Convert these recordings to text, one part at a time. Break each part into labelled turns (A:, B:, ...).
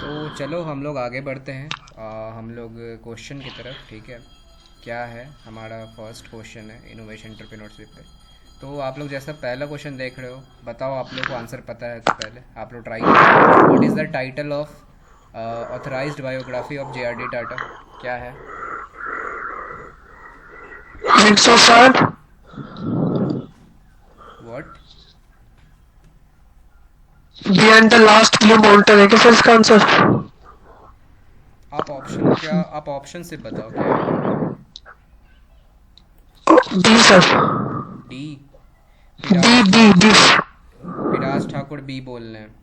A: तो चलो हम लोग आगे बढ़ते हैं, हम लोग क्वेश्चन की तरफ। ठीक है, क्या है हमारा फर्स्ट क्वेश्चन है इनोवेशन एंटरप्रेन्योरशिप पे। तो आप लोग जैसा पहला क्वेश्चन देख रहे हो, बताओ आप लोग को आंसर पता है तो पहले आप लोग ट्राई करो। What is the title of authorised biography of JRD. Tata? क्या है?
B: Wings of Fire.
A: What?
B: Behind the last blue mountain है क्या सर इसका आंसर?
A: आप ऑप्शन से बताओ क्या है।
B: D sir.
A: D?
B: B
A: Piraj
B: B B.
A: Thakur, Piraj Thakur B बोल रहे हैं।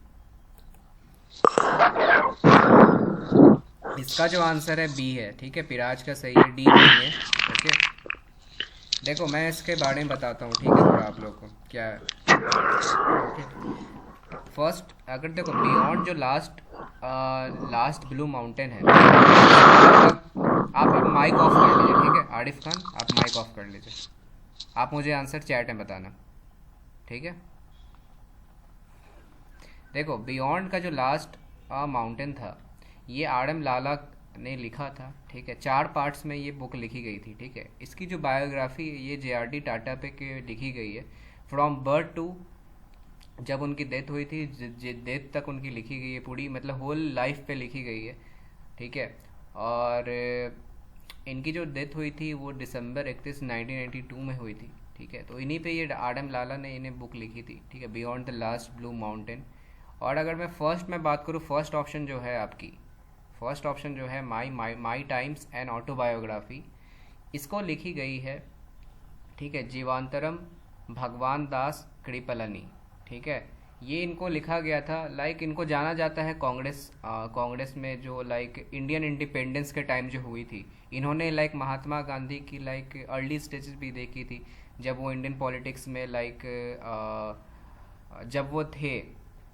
A: इसका जो आंसर है बी है। ठीक है, पिराज का सही है, डी नहीं है। ओके, देखो मैं इसके बारे में बताता हूँ, ठीक है, थोड़ा आप लोग को क्या है। ओके, फर्स्ट अगर देखो बियॉन्ड जो लास्ट लास्ट ब्लू माउंटेन है, इसको मतलब आप माइक ऑफ कर लीजिए। ठीक है आरिफ खान, आप माइक ऑफ कर लीजिए। आप मुझे आंसर चैट में बताना, ठीक है। देखो बियॉन्ड का जो लास्ट माउंटेन था, ये आर एम लाला ने लिखा था। ठीक है, 4 पार्ट्स में ये बुक लिखी गई थी। ठीक है, इसकी जो बायोग्राफी ये जे.आर.डी. टाटा पे के लिखी गई है, फ्रॉम बर्थ टू जब उनकी डेथ हुई थी, डेथ तक उनकी लिखी गई है पूरी, मतलब होल लाइफ पे लिखी गई है। ठीक है, और इनकी जो डेथ हुई थी वो दिसंबर 31, 1992 में हुई थी। ठीक है, तो इन्हीं पे ये आर एम लाला ने इन्हें बुक लिखी थी। ठीक है, beyond the last blue mountain. और अगर मैं फर्स्ट में बात करूँ, फर्स्ट ऑप्शन जो है आपकी, फर्स्ट ऑप्शन जो है माई टाइम्स एंड ऑटोबायोग्राफी, इसको लिखी गई है, ठीक है, जीवांतरम भगवान दास कृपलनी। ठीक है, ये इनको लिखा गया था, लाइक इनको जाना जाता है कांग्रेस में, जो लाइक इंडियन इंडिपेंडेंस के टाइम जो हुई थी, इन्होंने लाइक महात्मा गांधी की लाइक अर्ली स्टेजेस भी देखी थी, जब वो इंडियन पॉलिटिक्स में लाइक जब वो थे।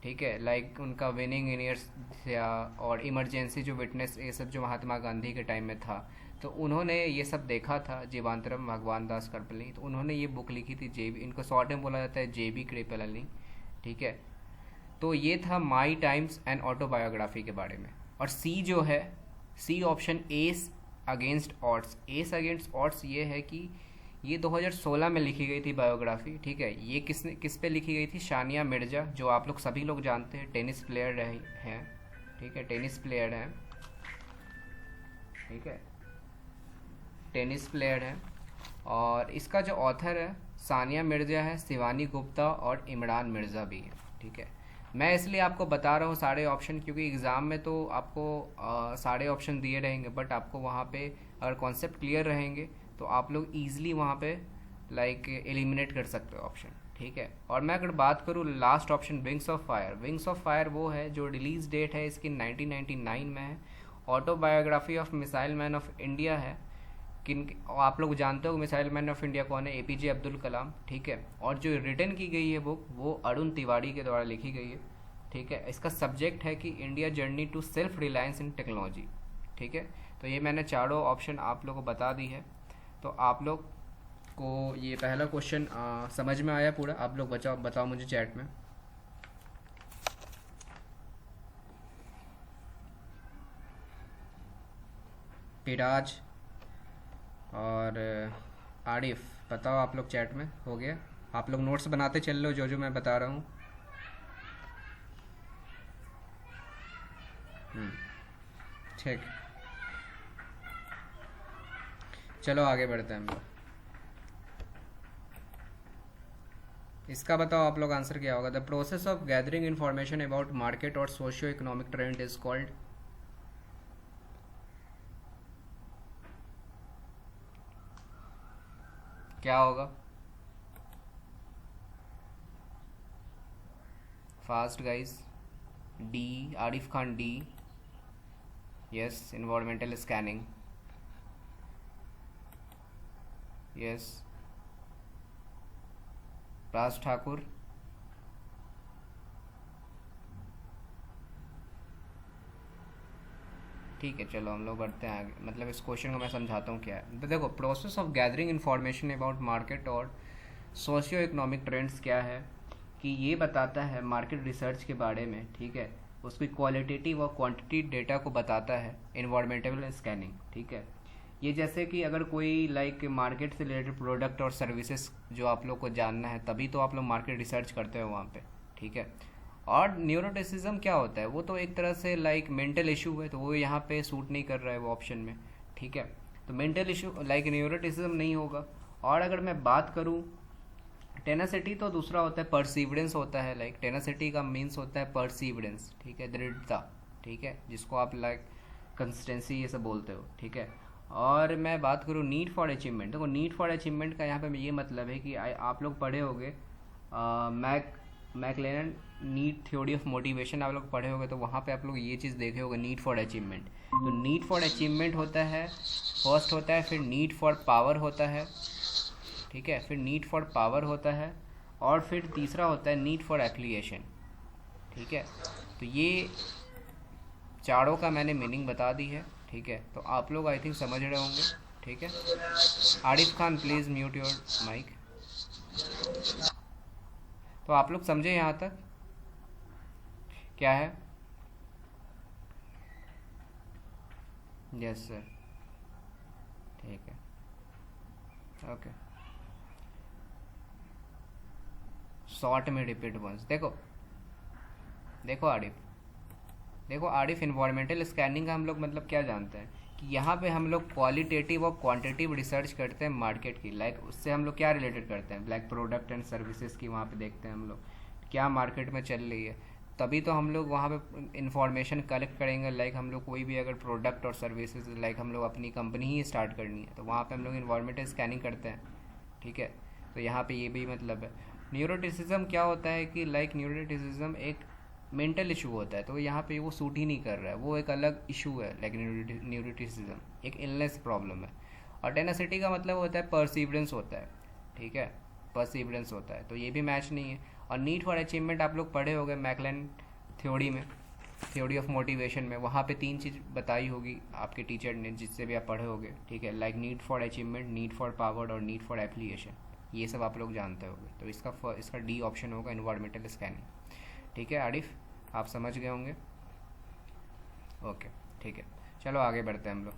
A: ठीक है, लाइक उनका विनिंग ईयर्स था और इमरजेंसी जो विटनेस, ये सब जो महात्मा गांधी के टाइम में था, तो उन्होंने ये सब देखा था, जीवांतरम भगवान दास कृपलनी। तो उन्होंने ये बुक लिखी थी, जेबी, इनको शॉर्ट में बोला जाता है जे बी कृपलनी। ठीक है, तो ये था माई टाइम्स एंड ऑटोबायोग्राफी के बारे में। और सी जो है, C option as against odds, as against odds, ये है कि ये 2016 में लिखी गई थी बायोग्राफी। ठीक है, ये किस पे लिखी गई थी? सानिया मिर्जा, जो आप लोग सभी लोग जानते हैं, टेनिस प्लेयर रहे हैं। ठीक है, टेनिस प्लेयर हैं। ठीक है, टेनिस प्लेयर हैं। और इसका जो ऑथर है सानिया मिर्जा है, शिवानी गुप्ता और इमरान मिर्ज़ा भी है। ठीक है, मैं इसलिए आपको बता रहा हूँ सारे ऑप्शन, क्योंकि एग्ज़ाम में तो आपको सारे ऑप्शन दिए रहेंगे, बट आपको वहाँ पे अगर कॉन्सेप्ट क्लियर रहेंगे तो आप लोग ईजिली वहाँ पे लाइक एलिमिनेट कर सकते हो ऑप्शन। ठीक है, और मैं अगर बात करूँ last option wings of fire, wings of fire वो है जो रिलीज़ डेट है इसकी 1999 में है। Autobiography of missile man of India है। किन, आप लोग जानते हो मिसाइल मैन ऑफ इंडिया कौन है? एपीजे अब्दुल कलाम। ठीक है, और जो रिटर्न की गई है बुक वो अरुण तिवारी के द्वारा लिखी गई है। ठीक है, इसका सब्जेक्ट है कि India journey to self reliance in technology. ठीक है, तो ये मैंने चारों ऑप्शन आप लोगों को बता दी है। तो आप लोग को ये पहला क्वेश्चन समझ में आया पूरा? आप लोग बताओ मुझे चैट में। पिराज और आरिफ, बताओ आप लोग चैट में, हो गया? आप लोग नोट्स बनाते चल लो जो जो मैं बता रहा हूँ। ठीक, चलो आगे बढ़ते हैं हम लोग। इसका बताओ आप लोग आंसर क्या होगा? The process of gathering information about market और socio economic trend is called. क्या होगा? Fast guys. D, Arif Khan D. Yes, environmental scanning. Yes, Raj Thakur. ठीक है, चलो हम लोग बढ़ते हैं आगे, मतलब इस क्वेश्चन को मैं समझाता हूँ क्या है। तो देखो process of gathering information about market और सोशियो इकोनॉमिक ट्रेंड्स क्या है कि ये बताता है मार्केट रिसर्च के बारे में। ठीक है, उसकी क्वालिटेटिव और क्वांटिटी डेटा को बताता है इन्वायरमेंटल स्कैनिंग, ठीक है। ये जैसे कि अगर कोई लाइक मार्केट से रिलेटेड प्रोडक्ट और सर्विसेज जो आप लोग को जानना है, तभी तो आप लोग मार्केट रिसर्च करते हो वहाँ पे, ठीक है। और न्यूरोटिसिज्म क्या होता है, वो तो एक तरह से लाइक मेंटल इशू है, तो वो यहाँ पे सूट नहीं कर रहा है वो ऑप्शन में, ठीक है। तो मेंटल इशू लाइक न्यूरोटिसिज्म नहीं होगा। और अगर मैं बात करूँ टेनासिटी, तो दूसरा होता है परसीवरेंस होता है। लाइक टेनासिटी का मीन्स होता है परसीवरेंस, ठीक है, दृढ़ता, ठीक है, जिसको आप लाइक कंसिस्टेंसी ये सब बोलते हो, ठीक है। और मैं बात करूँ नीड फॉर अचीवमेंट, देखो नीड फॉर अचीवमेंट का यहाँ पे ये मतलब है कि आप लोग पढ़े होगे McClelland need theory of motivation आप लोग पढ़े होगे, तो वहाँ पे आप लोग ये चीज़ देखे होगे नीड फॉर अचीवमेंट। तो नीड फॉर अचीवमेंट होता है फर्स्ट होता है, फिर नीड फॉर पावर होता है, ठीक है, फिर नीड फॉर पावर होता है, और फिर तीसरा होता है नीड फॉर एप्लीकेशन, ठीक है। तो ये चारों का मैंने मीनिंग बता दी है, ठीक है। तो आप लोग आई थिंक समझ रहे होंगे, ठीक है। Arif Khan please mute your mic. तो आप लोग समझे यहाँ तक क्या है? यस सर, ठीक है, ओके। शॉर्ट में रिपीट वंस। देखो आरिफ इन्वायरमेंटल स्कैनिंग का हम लोग मतलब क्या जानते हैं कि यहाँ पे हम लोग क्वालिटेटिव और क्वांटिटेटिव रिसर्च करते हैं मार्केट की। लाइक उससे हम लोग क्या रिलेटेड करते हैं, लाइक प्रोडक्ट एंड सर्विसेज की वहाँ पे देखते हैं हम लोग क्या मार्केट में चल रही है, तभी तो हम लोग वहाँ पे इंफॉर्मेशन कलेक्ट करेंगे। लाइक हम लोग कोई भी अगर प्रोडक्ट और सर्विसेज लाइक हम लोग अपनी कंपनी ही स्टार्ट करनी है, तो वहाँ पे हम लोग इन्वायरमेंटल स्कैनिंग करते हैं, ठीक है। तो यहाँ पे ये भी मतलब है। न्यूरोटिसिज्म क्या होता है कि लाइक न्यूरोटिसिज्म एक मेंटल इशू होता है, तो यहाँ पे वो सूट ही नहीं कर रहा है, वो एक अलग इशू है। लाइक न्यूरोटिसिज्म एक इलनेस प्रॉब्लम है। और टेनासिटी का मतलब होता है परसीवरेंस होता है, ठीक है, परसीवरेंस होता है, तो ये भी मैच नहीं है। और नीड फॉर अचीवमेंट आप लोग पढ़े होंगे मैकलेलन थ्योरी में, थ्योरी ऑफ मोटिवेशन में, वहाँ पे 3 चीज़ बताई होगी आपके टीचर ने जिससे भी आप पढ़े होगे, ठीक है। Like need for achievement, need for power और नीड फॉर एप्लीकेशन, ये सब आप लोग जानते होंगे। तो इसका डी ऑप्शन होगा इन्वायरमेंटल स्कैनिंग, ठीक है। आरिफ आप समझ गए होंगे, ओके, ठीक है। चलो आगे बढ़ते हैं हम लोग।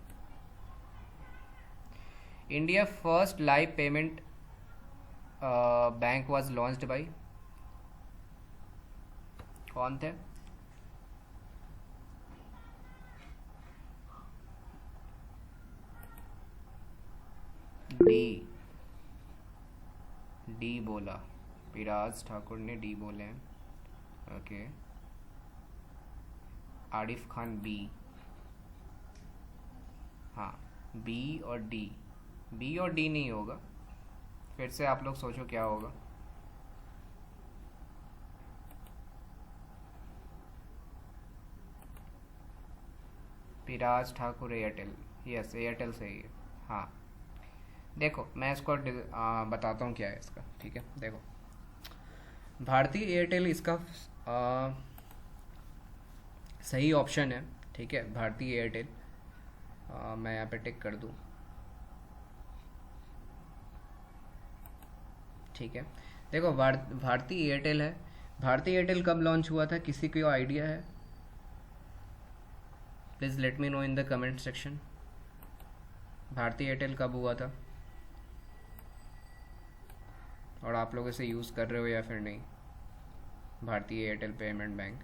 A: India first live payment bank was launched by, कौन थे? डी बोला, पिराज ठाकुर ने डी बोले हैं, ओके। आरिफ खान बी, हाँ, बी और डी नहीं होगा, फिर से आप लोग सोचो क्या होगा। Piraj Thakur Airtel, yes Airtel सही है, हाँ। देखो मैं इसको बताता हूँ क्या है इसका, ठीक है। देखो भारतीय एयरटेल इसका सही ऑप्शन है, ठीक है, भारतीय एयरटेल। मैं यहाँ पे टिक कर दूँ, ठीक है। देखो भारतीय एयरटेल है। भारतीय एयरटेल कब लॉन्च हुआ था, किसी को आइडिया है? Please let me know in the comment section. भारतीय एयरटेल कब हुआ था और आप लोग इसे यूज़ कर रहे हो या फिर नहीं? भारतीय Airtel payment bank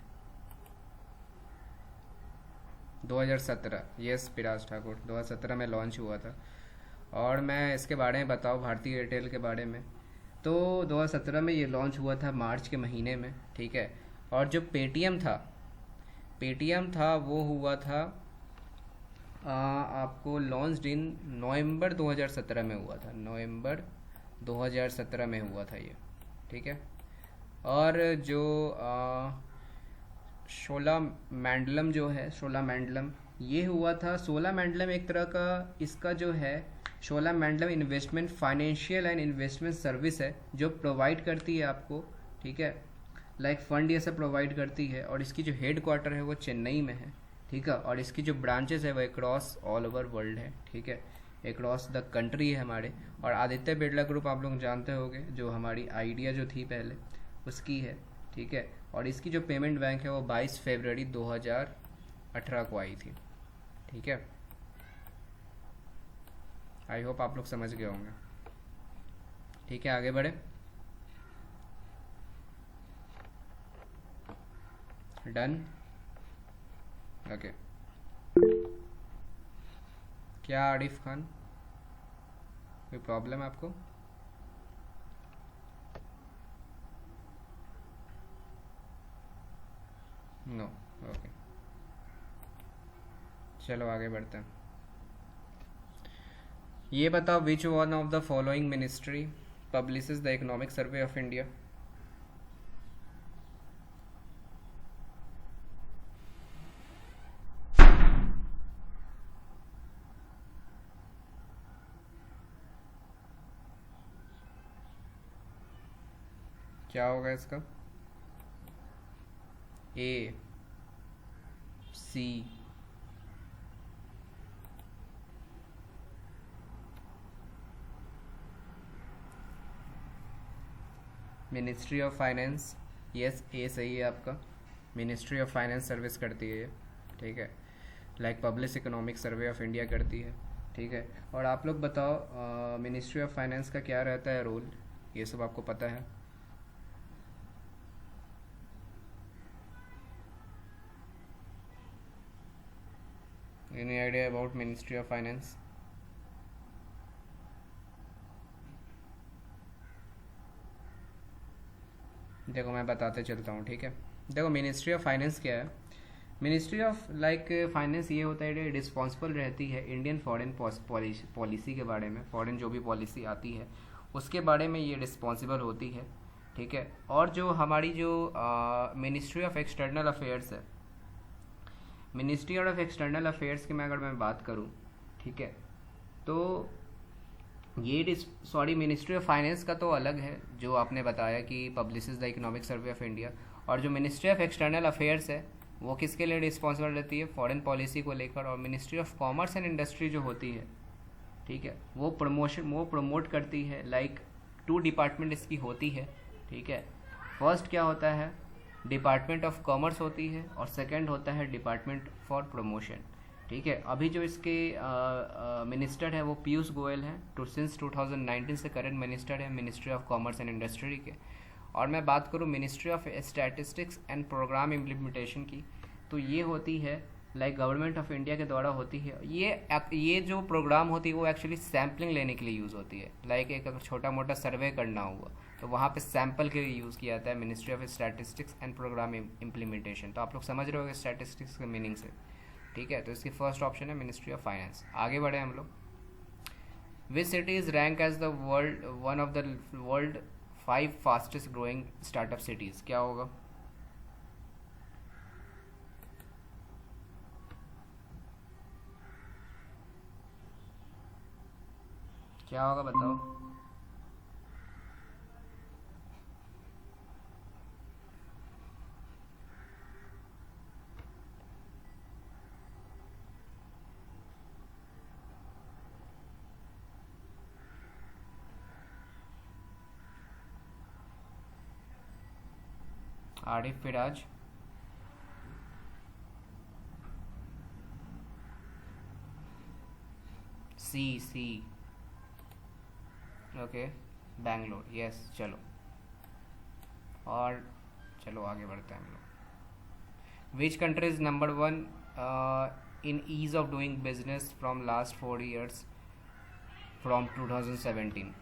A: 2017, yes Piraj Thakur, 2017 में लॉन्च हुआ था। और मैं इसके बारे में बताऊँ भारतीय एयरटेल के बारे में, तो 2017 में ये लॉन्च हुआ था मार्च के महीने में, ठीक है। और जो पेटीएम था वो हुआ था आपको लॉन्च इन नवंबर 2017 में हुआ था, नवंबर 2017 में हुआ था ये, ठीक है। और जो शोलामंडलम जो है, शोलामंडलम ये हुआ था। शोलामंडलम एक तरह का इसका जो है Cholamandalam investment financial and investment service है जो प्रोवाइड करती है आपको, ठीक है, लाइक फंड ये सब प्रोवाइड करती है। और इसकी जो हेड क्वार्टर है वो चेन्नई में है, ठीक है। और इसकी जो ब्रांचेस है वो अक्रॉस ऑल ओवर वर्ल्ड है, ठीक है, अक्रॉस द कंट्री है हमारे। और आदित्य बिरला ग्रुप आप लोग जानते होंगे, जो हमारी आइडिया जो थी पहले उसकी है, ठीक है। और इसकी जो पेमेंट बैंक है वो 22 फरवरी 2018 को आई थी। ठीक है, आई होप आप लोग समझ गए होंगे। ठीक है, आगे बढ़े। डन। ओके, क्या आरिफ खान, कोई प्रॉब्लम है आपको? नो। ओके, चलो आगे बढ़ते हैं। ये बताओ, विच one of the following ministry publishes the economic survey of India? क्या होगा इसका? ए, सी, मिनिस्ट्री ऑफ फाइनेंस। यस, ए सही है आपका। मिनिस्ट्री ऑफ फाइनेंस सर्विस करती है ये। ठीक है, like publish economic survey of India करती है। ठीक है, और आप लोग बताओ मिनिस्ट्री ऑफ फाइनेंस का क्या रहता है रोल, ये सब आपको पता है? Any idea about ministry of finance? देखो मैं बताते चलता हूँ। ठीक है, देखो मिनिस्ट्री ऑफ फाइनेंस क्या है। मिनिस्ट्री ऑफ फाइनेंस ये होता है, रिस्पॉन्सिबल रहती है इंडियन फॉरेन पॉलिसी के बारे में। फॉरेन जो भी पॉलिसी आती है उसके बारे में ये रिस्पॉन्सिबल होती है। ठीक है, और जो हमारी जो मिनिस्ट्री ऑफ एक्सटर्नल अफेयर्स है, मिनिस्ट्री ऑफ एक्सटर्नल अफेयर्स की अगर मैं बात करूँ, ठीक है, तो ये मिनिस्ट्री ऑफ फाइनेंस का तो अलग है, जो आपने बताया कि publishes the economic survey of India. और जो मिनिस्ट्री ऑफ एक्सटर्नल अफेयर्स है वो किसके लिए रिस्पॉन्सिबल रहती है? फॉरेन पॉलिसी को लेकर। और ministry of commerce and industry जो होती है, ठीक है, वो प्रमोट करती है। लाइक 2 डिपार्टमेंट इसकी होती है। ठीक है, फर्स्ट क्या होता है, डिपार्टमेंट ऑफ कॉमर्स होती है, और सेकंड होता है डिपार्टमेंट फॉर प्रमोशन। ठीक है, अभी जो इसके मिनिस्टर है वो पीयूष गोयल हैं, सिंस 2019 से करंट मिनिस्टर है ministry of commerce and industry के। और मैं बात करूँ ministry of statistics and programme implementation की, तो ये होती है लाइक गवर्नमेंट ऑफ इंडिया के द्वारा होती है। ये जो प्रोग्राम होती है वो एक्चुअली सैम्पलिंग लेने के लिए यूज़ होती है। लाइक एक अगर छोटा मोटा सर्वे करना हुआ तो वहाँ पे सैम्पल के लिए यूज़ किया जाता है ministry of statistics and programme implementation. तो आप लोग समझ रहे हो स्टैटिस्टिक्स के मीनिंग से। ठीक है, तो इसकी फर्स्ट ऑप्शन है मिनिस्ट्री ऑफ फाइनेंस। आगे बढ़े हम लोग। Which city is rank as the one of the world 5 fastest growing startup cities? क्या होगा? क्या होगा बताओ? Arif Firaj. C. Okay, Bangalore. Yes, चलो और चलो आगे बढ़ते हैं हम लोग। Which country is number 1 in ease of doing business from last 4 years from 2017?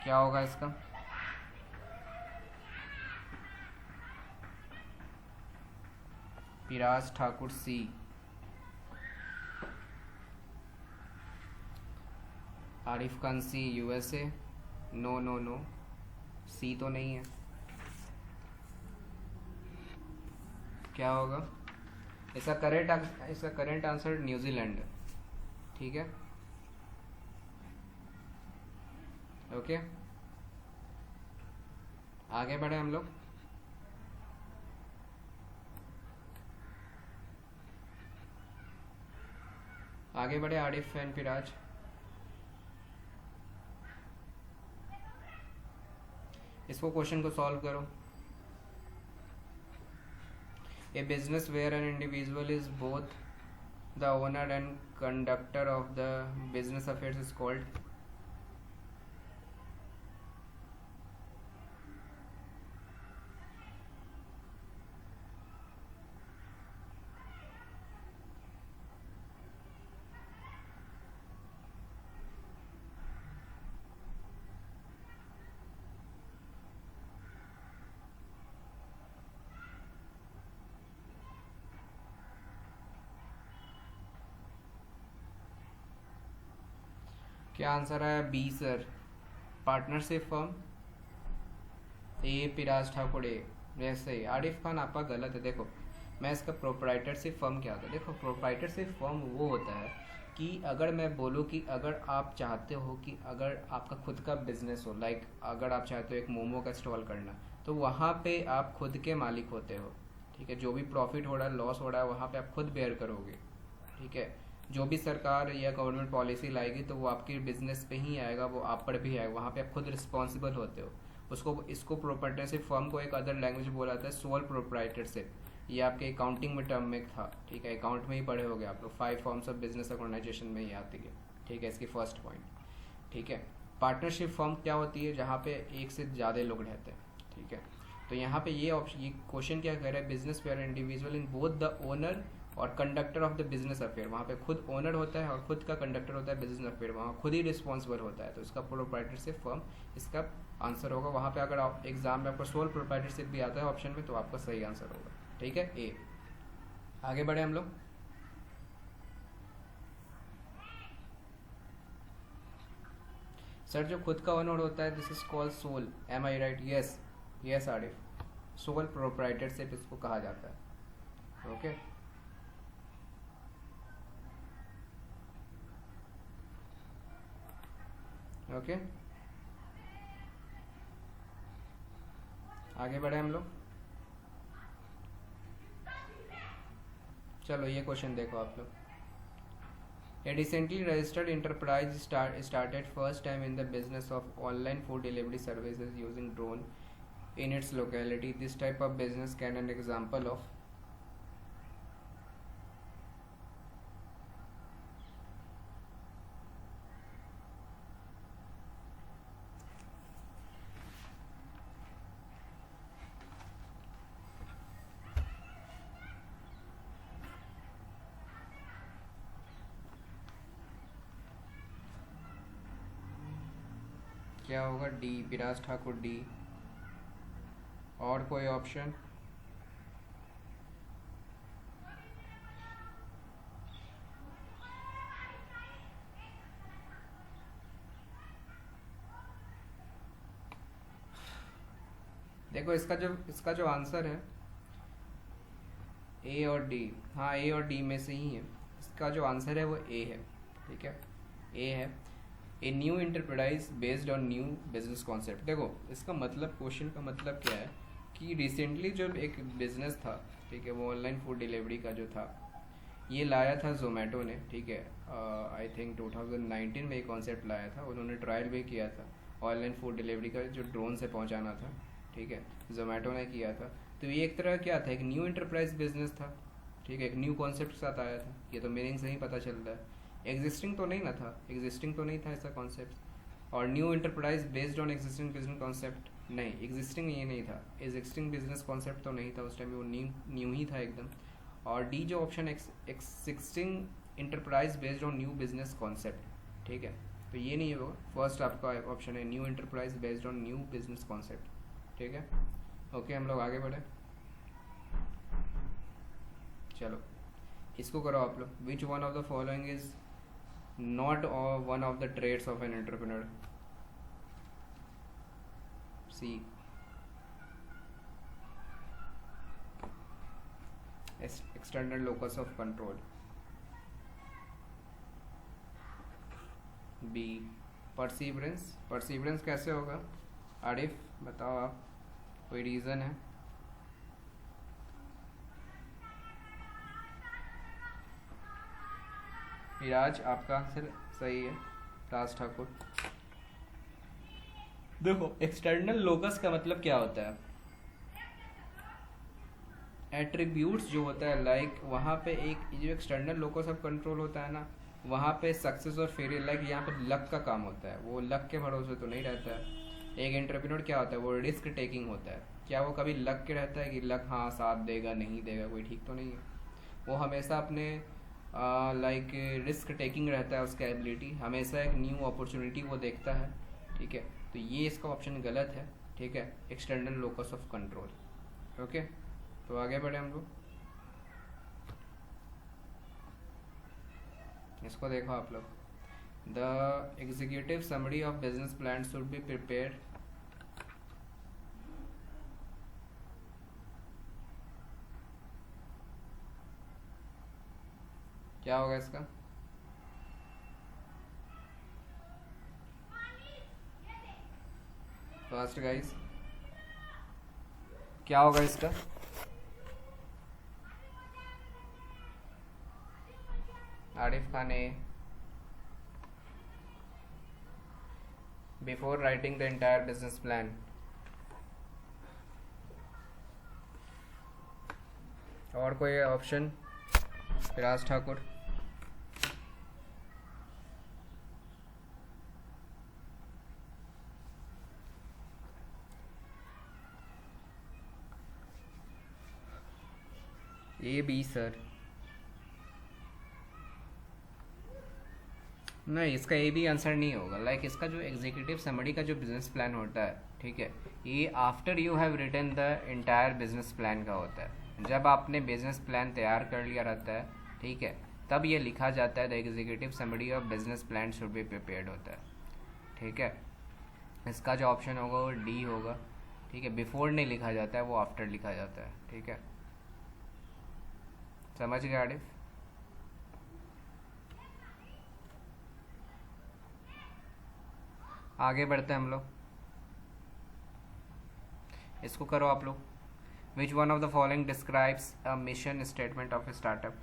A: क्या होगा इसका? पिराज ठाकुर सी। आरिफ खान सी, यूएसए। नो नो नो, सी तो नहीं है। क्या होगा इसका? करेंट आंसर न्यूजीलैंड है। ठीक है, ओके, आगे बढ़े हम लोग। आगे बढ़े आरिफ एंड फिराज। इसको क्वेश्चन को सॉल्व करो। A business where an individual is both the owner and conductor of the business affairs is called. क्या आंसर है? B sir, partnership firm. A Piraj Thakur A. वैसे ही आरिफ खान आपका गलत है। देखो मैं इसका प्रोप्राइटरशिप फर्म क्या होता है, देखो प्रोप्राइटरशिप फर्म वो होता है कि अगर मैं बोलूँ कि अगर आप चाहते हो कि अगर आपका खुद का बिजनेस हो, लाइक अगर आप चाहते हो एक मोमो का स्टॉल करना, तो वहाँ पे आप खुद के मालिक होते हो, ठीक है। जो भी प्रॉफिट हो रहा है, लॉस हो रहा है, वहाँ पे आप खुद बेयर करोगे, ठीक है। जो भी सरकार या गवर्नमेंट पॉलिसी लाएगी तो वो आपके बिजनेस पे ही आएगा, वो आप पर भी आएगा, वहाँ पे आप खुद रिस्पॉन्सिबल होते हो। उसको इसको प्रोप्राइटरशिप फर्म को एक अदर लैंग्वेज बोला जाता है सोल प्रोप्राइटरशिप। ये आपके अकाउंटिंग में टर्म में था, ठीक है, अकाउंट में ही पढ़े होगे आप लोग, 5 फॉर्म्स ऑफ बिजनेस ऑर्गेनाइजेशन में ही आती है, ठीक है, इसकी फर्स्ट पॉइंट, ठीक है। पार्टनरशिप फर्म क्या होती है? जहाँ पे एक से ज़्यादा लोग रहते हैं, ठीक है। तो यहाँ पे ये ऑप्शन, ये क्वेश्चन क्या कह रहा है? Business where individual in both the owner और conductor of the business affair. वहाँ पे खुद ओनर होता है और खुद का कंडक्टर होता है बिजनेस अफेयर, वहाँ खुद ही रिस्पॉन्सिबल होता है, तो इसका प्रोप्राइटरशिप फर्म इसका आंसर होगा। वहाँ पे अगर आप एग्जाम में आपको सोल प्रोप्राइटरशिप भी आता है ऑप्शन में, तो आपका सही आंसर होगा, ठीक है, ए। आगे बढ़े हम लोग। सर जो खुद का ओनर होता है this is called sole, am I right? Yes yes Arif, sole proprietorship इसको कहा जाता है, ओके। ओके आगे बढ़े हम लोग। चलो ये क्वेश्चन देखो आप लोग। A recently registered enterprise started first time in the business of online food delivery services using drone in its locality. This type of business can an example of. क्या होगा? डी, विराज ठाकुर डी। और कोई option? देखो इसका जो answer है ए और D, हाँ ए और डी में से ही है। इसका जो आंसर है वो ए है, ठीक है, ए है। A new enterprise based on new business concept. देखो इसका मतलब, क्वेश्चन का मतलब क्या है कि रिसेंटली जब एक बिजनेस था, ठीक है, वो ऑनलाइन फूड डिलीवरी का जो था, ये लाया था जोमेटो ने, ठीक है, आई थिंक 2019 में ये कॉन्सेप्ट लाया था। उन्होंने ट्रायल भी किया था ऑनलाइन फूड डिलीवरी का, जो ड्रोन से पहुंचाना था, ठीक है, जोमेटो ने किया था। तो ये एक तरह क्या था, एक न्यू इंटरप्राइज बिजनेस था, ठीक है, एक न्यू कॉन्सेप्ट के साथ आया था। ये तो मीनिंग से ही पता चल रहा है, एग्जिस्टिंग तो नहीं ना था, एग्जिस्टिंग तो नहीं था ऐसा कॉन्सेप्ट। और new enterprise based on existing business concept, नहीं, एग्जिस्टिंग ये नहीं था, एग्जिस्टिंग बिजनेस कॉन्सेप्ट तो नहीं था उस टाइम, वो न्यू ही था एकदम। और डी जो option existing enterprise based on new business concept, ठीक है, तो ये नहीं होगा। फर्स्ट आपका ऑप्शन है new enterprise based on new business concept, ठीक है, ओके। हम लोग आगे बढ़े, चलो इसको करो आप लोग। Which one of the following is not one of the traits of an entrepreneur? C, external locus of control. B, perseverance. Perseverance कैसे होगा आरिफ बताओ आप, कोई रीज़न है? विराज आपका आंसर सही है, राज ठाकुर। देखो एक्सटर्नल लोकस का मतलब क्या होता है? एट्रीब्यूट्स जो होता है लाइक वहाँ पे एक जो एक्सटर्नल लोकस ऑफ कंट्रोल होता है ना, वहाँ पे सक्सेस और फेलियर लाइक यहाँ पे लक का काम होता है, वो लक के भरोसे तो नहीं रहता है। एक एंटरप्रेन्योर क्या होता है, वो रिस्क टेकिंग होता है। क्या वो कभी लक के रहता है कि लक हाँ साथ देगा नहीं देगा, कोई ठीक तो नहीं है। वो हमेशा अपने लाइक रिस्क टेकिंग रहता है, उसका एबिलिटी हमेशा एक न्यू अपॉर्चुनिटी वो देखता है। ठीक है, तो ये इसका ऑप्शन गलत है। ठीक है, external locus of control. Okay, तो आगे बढ़े हम लोग। इसको देखो आप लोग। The executive summary of business plan should be prepare. क्या होगा इसका? फास्ट गाइस, क्या होगा इसका? Arif Khan A. Before writing the entire business plan. और कोई option? Firaj Thakur. A B sir. नहीं, इसका ए भी आंसर नहीं होगा। लाइक इसका जो एग्जीक्यूटिव समरी का जो बिजनेस प्लान होता है, ठीक है, ये after you have written the entire business plan का होता है। जब आपने बिजनेस प्लान तैयार कर लिया रहता है, ठीक है, तब ये लिखा जाता है the executive summary of business plan should be prepared होता है। ठीक है, इसका जो ऑप्शन होगा वो डी होगा। ठीक है, बिफोर नहीं लिखा जाता है, वो आफ्टर लिखा जाता है। ठीक है, समझ गए आरिफ? आगे बढ़ते हैं हम लोग। इसको करो आप लोग। Which one of the following describes a mission statement of a startup?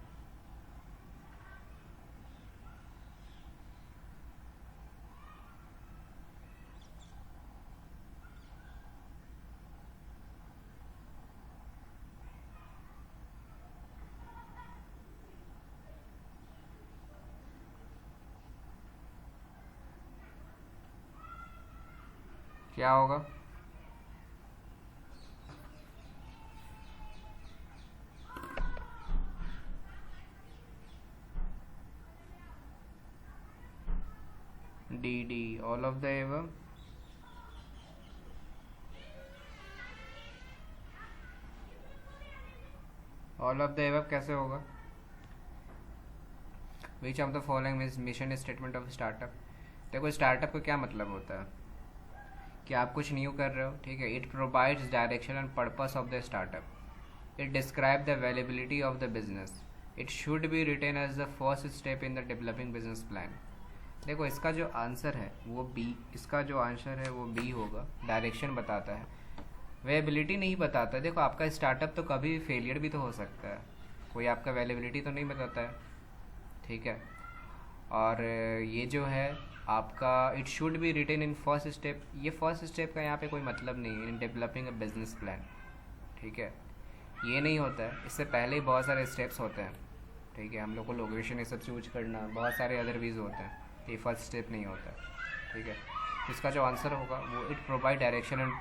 A: क्या होगा? डी ऑल ऑफ द एवं। ऑल ऑफ द एवं कैसे होगा? विच of the following mission statement of startup? देखो, स्टार्टअप का क्या मतलब होता है कि आप कुछ न्यू कर रहे हो। ठीक है, it provides direction and purpose of the startup. It describe the availability of the business. It should be written as the first step in the developing business plan. देखो, इसका जो आंसर है वो बी, इसका जो आंसर है वो B होगा। डायरेक्शन बताता है, अवेलेबिलिटी नहीं बताता। देखो, आपका स्टार्टअप तो कभी फेलियर भी तो हो सकता है, कोई आपका अवेलेबिलिटी तो नहीं बताता है। ठीक है, और ये जो है आपका it should be written in first step, ये फर्स्ट स्टेप का यहाँ पे कोई मतलब नहीं है in developing a business plan. ठीक है, ये नहीं होता है, इससे पहले ही बहुत सारे स्टेप्स होते हैं। ठीक है, हम लोग को लोकेशन ये सब चूज करना, बहुत सारे अदर वीज होते हैं, ये फर्स्ट स्टेप नहीं होता है। ठीक है, इसका जो आंसर होगा वो it provide direction and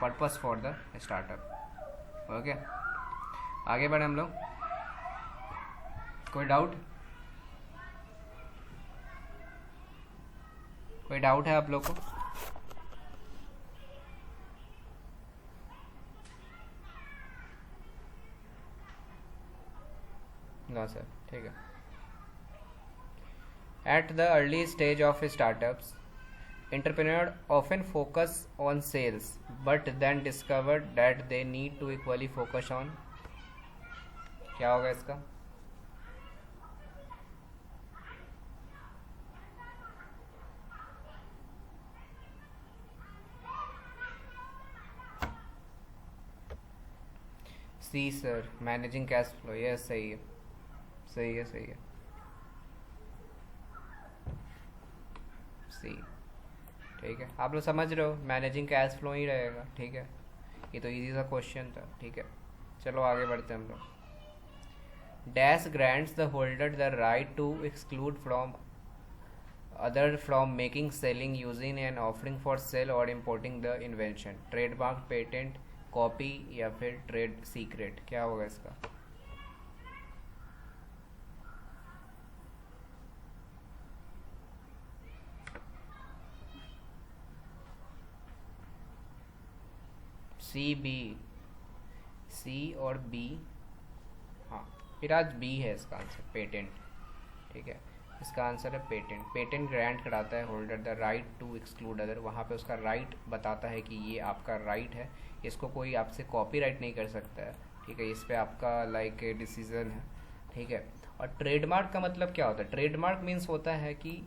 A: purpose for the startup. Okay, आगे बढ़े हम लोग। कोई डाउट? कोई डाउट है आप लोग को? ना सर, ठीक है। At the early stage of startups, entrepreneurs often focus on sales but then discover that they need to equally focus on। क्या होगा इसका? C sir, managing cash flow. Yes, सही है, सही है, सही है, सी। ठीक है, आप लोग समझ रहे हो, मैनेजिंग कैश फ्लो ही रहेगा। ठीक है, ये तो इजी सा क्वेश्चन था। ठीक है, चलो आगे बढ़ते हैं हम लोग। Dash grants the holder the right to exclude from other from making selling using and offering for sale और importing the invention. Trademark, patent, copy या फिर ट्रेड सीक्रेट, क्या होगा इसका? सी, बी, सी और बी। हाँ, फिर आज बी है इसका आंसर, पेटेंट। ठीक है, इसका आंसर है पेटेंट। पेटेंट ग्रांट कराता है holder the right to exclude other, वहाँ पे उसका राइट बताता है कि ये आपका राइट है, इसको कोई आपसे कॉपीराइट नहीं कर सकता है। ठीक है, इस पे आपका लाइक डिसीजन है। ठीक है, और ट्रेडमार्क का मतलब क्या होता है? ट्रेडमार्क मीन्स होता है कि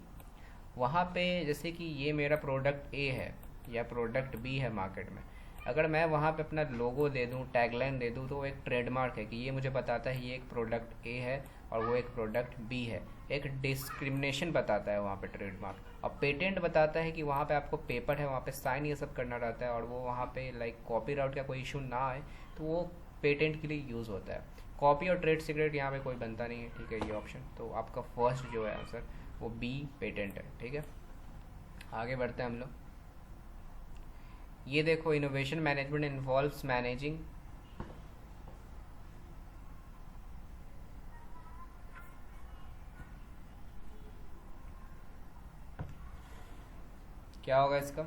A: वहाँ पे जैसे कि ये मेरा प्रोडक्ट ए है या प्रोडक्ट बी है मार्केट में, अगर मैं वहाँ पे अपना लोगो दे दूँ, टैगलाइन दे दूँ, तो वो एक ट्रेडमार्क है कि ये मुझे बताता है ये एक प्रोडक्ट ए है और वो एक प्रोडक्ट बी है। एक डिस्क्रिमिनेशन बताता है वहाँ पे ट्रेडमार्क। और पेटेंट बताता है कि वहाँ पे आपको पेपर है, वहाँ पे साइन ये सब करना रहता है, और वो वहाँ पे लाइक कॉपीराइट का कोई इशू ना आए, तो वो पेटेंट के लिए यूज़ होता है। कॉपी और ट्रेड सीक्रेट यहाँ पे कोई बनता नहीं है। ठीक है, ये ऑप्शन तो आपका फर्स्ट जो है आंसर वो बी, पेटेंट है। ठीक है, आगे बढ़ते हैं हम लोग। ये देखो, इनोवेशन मैनेजमेंट इन्वॉल्व्स मैनेजिंग क्या होगा इसका?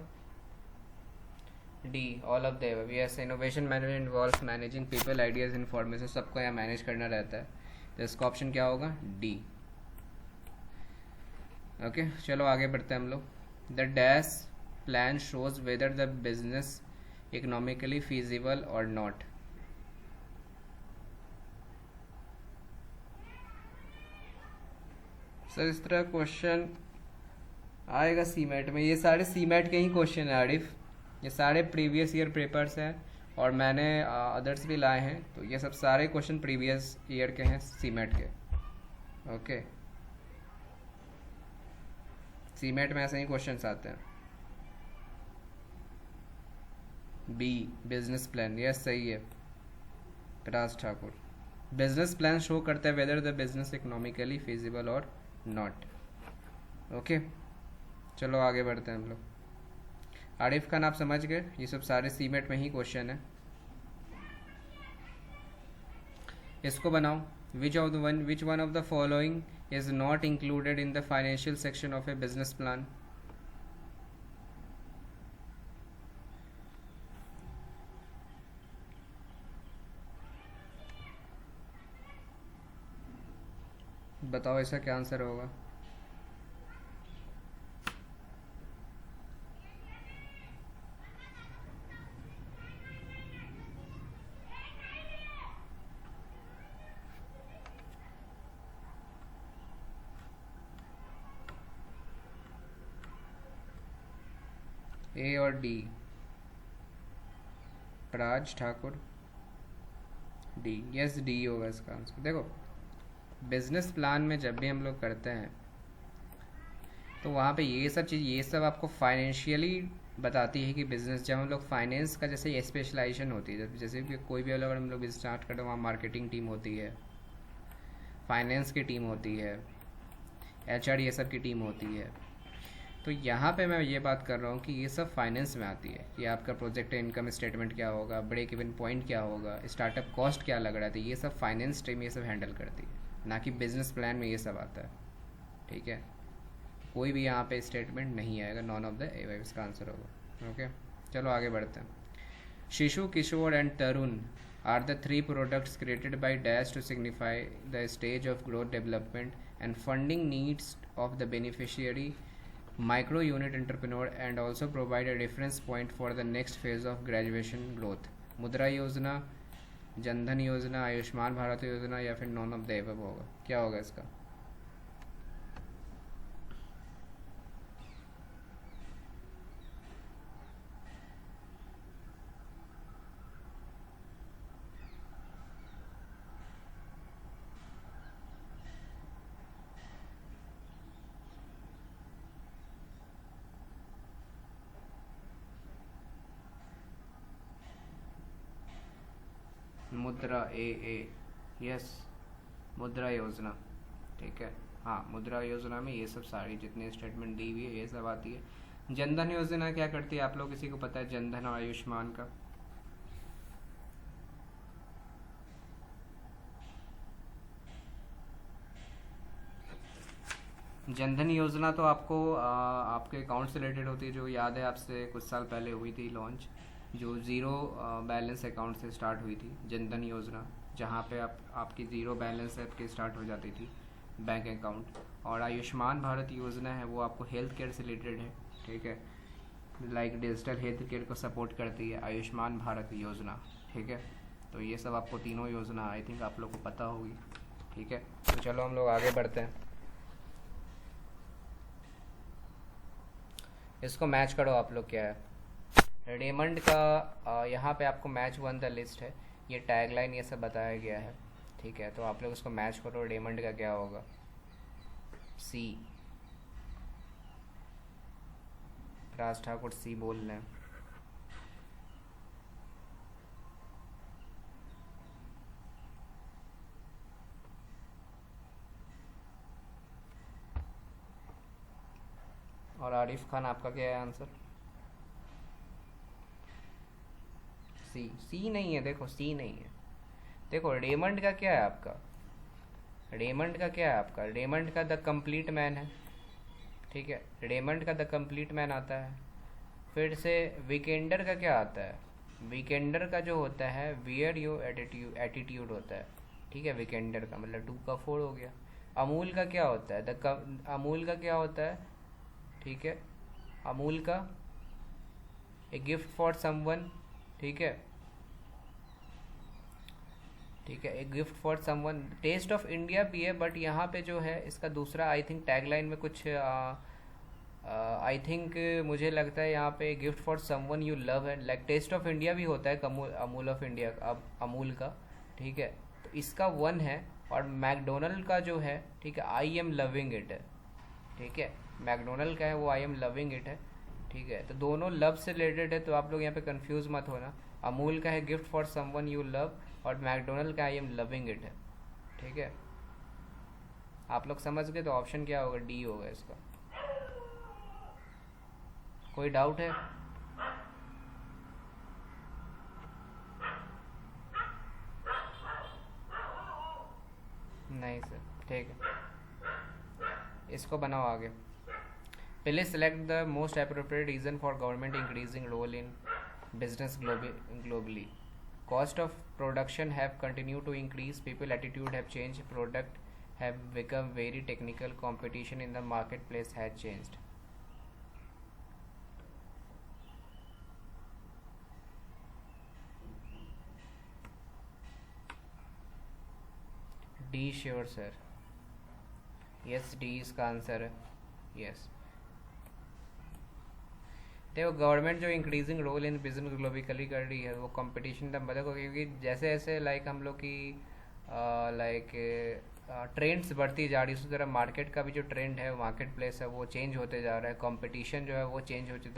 A: D, all of the above. Yes, innovation management involves managing people, ideas, information, सबको यहाँ मैनेज करना रहता है, तो इसका ऑप्शन क्या होगा? डी। ओके, चलो आगे बढ़ते हैं हम लोग। The dash plan shows whether the business economically feasible और नॉट। सर इस तरह क्वेश्चन आएगा सीमेट में। ये सारे सीमेट के ही क्वेश्चन है आरिफ, ये सारे प्रीवियस ईयर पेपर्स हैं, और मैंने अदर्स भी लाए हैं, तो ये सब सारे क्वेश्चन प्रीवियस ईयर के हैं सीमेट के। ओके, सीमेट में ऐसे ही क्वेश्चंस आते हैं। बी, बिजनेस प्लान, यस सही है Raj Thakur. Business plan show करता है whether the business economically feasible और नॉट। ओके, चलो आगे बढ़ते हैं हम लोग। आरिफ खान आप समझ गए, ये सब सारे सीमेट में ही क्वेश्चन है। इसको बनाओ। विच one of the following is not included in the financial section of A business plan. बताओ इसका क्या आंसर होगा? ए और D, Raj Thakur D. Yes, D होगा इसका आंसर। देखो, बिजनेस प्लान में जब भी हम लोग करते हैं तो वहाँ पे ये सब चीज़, ये सब आपको फाइनेंशियली बताती है कि बिज़नेस, जब हम लोग फाइनेंस का जैसे स्पेशलाइजेशन होती है, जैसे कि कोई भी अगर हम लोग स्टार्ट करते हैं, वहाँ मार्केटिंग टीम होती है, फाइनेंस की टीम होती है, एचआर, ये सब की टीम होती है। तो यहाँ पे मैं ये बात कर रहा हूँ कि ये सब फाइनेंस में आती है कि आपका प्रोजेक्ट इनकम स्टेटमेंट क्या होगा, ब्रेक इवन पॉइंट क्या होगा, स्टार्टअप कॉस्ट क्या लग रहा है, तो ये सब फाइनेंस टीम ये सब हैंडल करती है, ना कि बिजनेस प्लान में ये सब आता है। ठीक है, कोई भी यहाँ पे स्टेटमेंट नहीं आएगा, नॉन ऑफ द एबव इसका आंसर होगा। ओके, चलो आगे बढ़ते हैं। Shishu, Kishor and Tarun are the three products created by dash to signify the stage of growth development and funding needs of the beneficiary micro unit entrepreneur and also provide a reference point for the next phase of graduation growth। मुद्रा योजना, जनधन योजना, आयुष्मान भारत योजना, या फिर non of the above होगा, क्या होगा इसका? मुद्रा ए, यस, मुद्रा योजना, ठीक है। हाँ, मुद्रा योजना में ये सब सारी जितनी स्टेटमेंट दी हुई है ये सब आती है। जनधन योजना क्या करती है, आप लोग किसी को पता है जनधन और आयुष्मान का? जनधन योजना तो आपको आपके अकाउंट से रिलेटेड होती है, जो याद है आपसे कुछ साल पहले हुई थी लॉन्च, जो ज़ीरो बैलेंस अकाउंट से स्टार्ट हुई थी जनधन योजना, जहाँ पे आपकी ज़ीरो बैलेंस आपकी स्टार्ट हो जाती थी बैंक अकाउंट। और आयुष्मान भारत योजना है वो आपको हेल्थ केयर से रिलेटेड है, ठीक है, लाइक डिजिटल हेल्थ केयर को सपोर्ट करती है आयुष्मान भारत योजना, ठीक है। तो ये सब आपको तीनों योजना आई थिंक आप लोग को पता होगी, ठीक है। तो चलो हम लोग आगे बढ़ते हैं, इसको मैच करो आप लोग क्या है। रेमंड का यहाँ पे आपको मैच वन द लिस्ट है, ये टैगलाइन ये सब बताया गया है, ठीक है। तो आप लोग इसको मैच करो, रेमंड का क्या होगा? सी, राज ठाकुर सी बोल रहे हैं। और आरिफ खान आपका क्या है आंसर? सी, सी नहीं है, देखो सी नहीं है। देखो रेमंड का क्या है आपका, रेमंड का क्या है आपका, रेमंड का द कंप्लीट मैन है, ठीक है, रेमंड का द कंप्लीट मैन आता है। फिर से वीकेंडर का क्या आता है, वीकेंडर का जो होता है वियर योर एटीट्यूड होता है, ठीक है, वीकेंडर का मतलब 2 का 4 हो गया। अमूल का क्या होता है, अमूल का क्या होता है, ठीक है, अमूल का ए गिफ्ट फॉर समवन, ठीक है, ठीक है, a gift for someone. Test of India भी है, बट यहाँ पे जो है इसका दूसरा आई थिंक टैगलाइन में कुछ आई थिंक मुझे लगता है यहाँ पे gift for someone you love है, लाइक टेस्ट ऑफ इंडिया भी होता है अमूल ऑफ इंडिया, अब अमूल का, ठीक है। तो इसका 1 है। और मैकडोनल्ड का जो है, ठीक है, आई एम लविंग इट है, ठीक है, मैकडोनल्ड का है वो आई एम लविंग इट है, ठीक है। तो दोनों लव से रिलेटेड है, तो आप लोग यहाँ पे कंफ्यूज मत होना। अमूल का है gift for someone you love और मैकडोनल्ड का आई एम लविंग इट है, ठीक है। आप लोग समझ गए, तो ऑप्शन क्या होगा? डी होगा इसका। कोई डाउट है? नहीं सर, ठीक है, इसको बनाओ आगे। Please select the most appropriate reason for government increasing role in business globally. Cost of production have continued to increase. People attitude have changed. Product have become very technical. Competition in the marketplace has changed. D sure sir. Yes, D इसका answer है। Yes. देखो government जो increasing role in business ग्लोबिकली कर रही है वो competition तब मदद होगी, क्योंकि जैसे जैसे लाइक हम लोग की लाइक ट्रेंड्स बढ़ती जा रही है, उसी तरह मार्केट का भी जो ट्रेंड है, मार्केट प्लेस है, वो चेंज होते जा रहा है, कंपटीशन जो है वो चेंज होती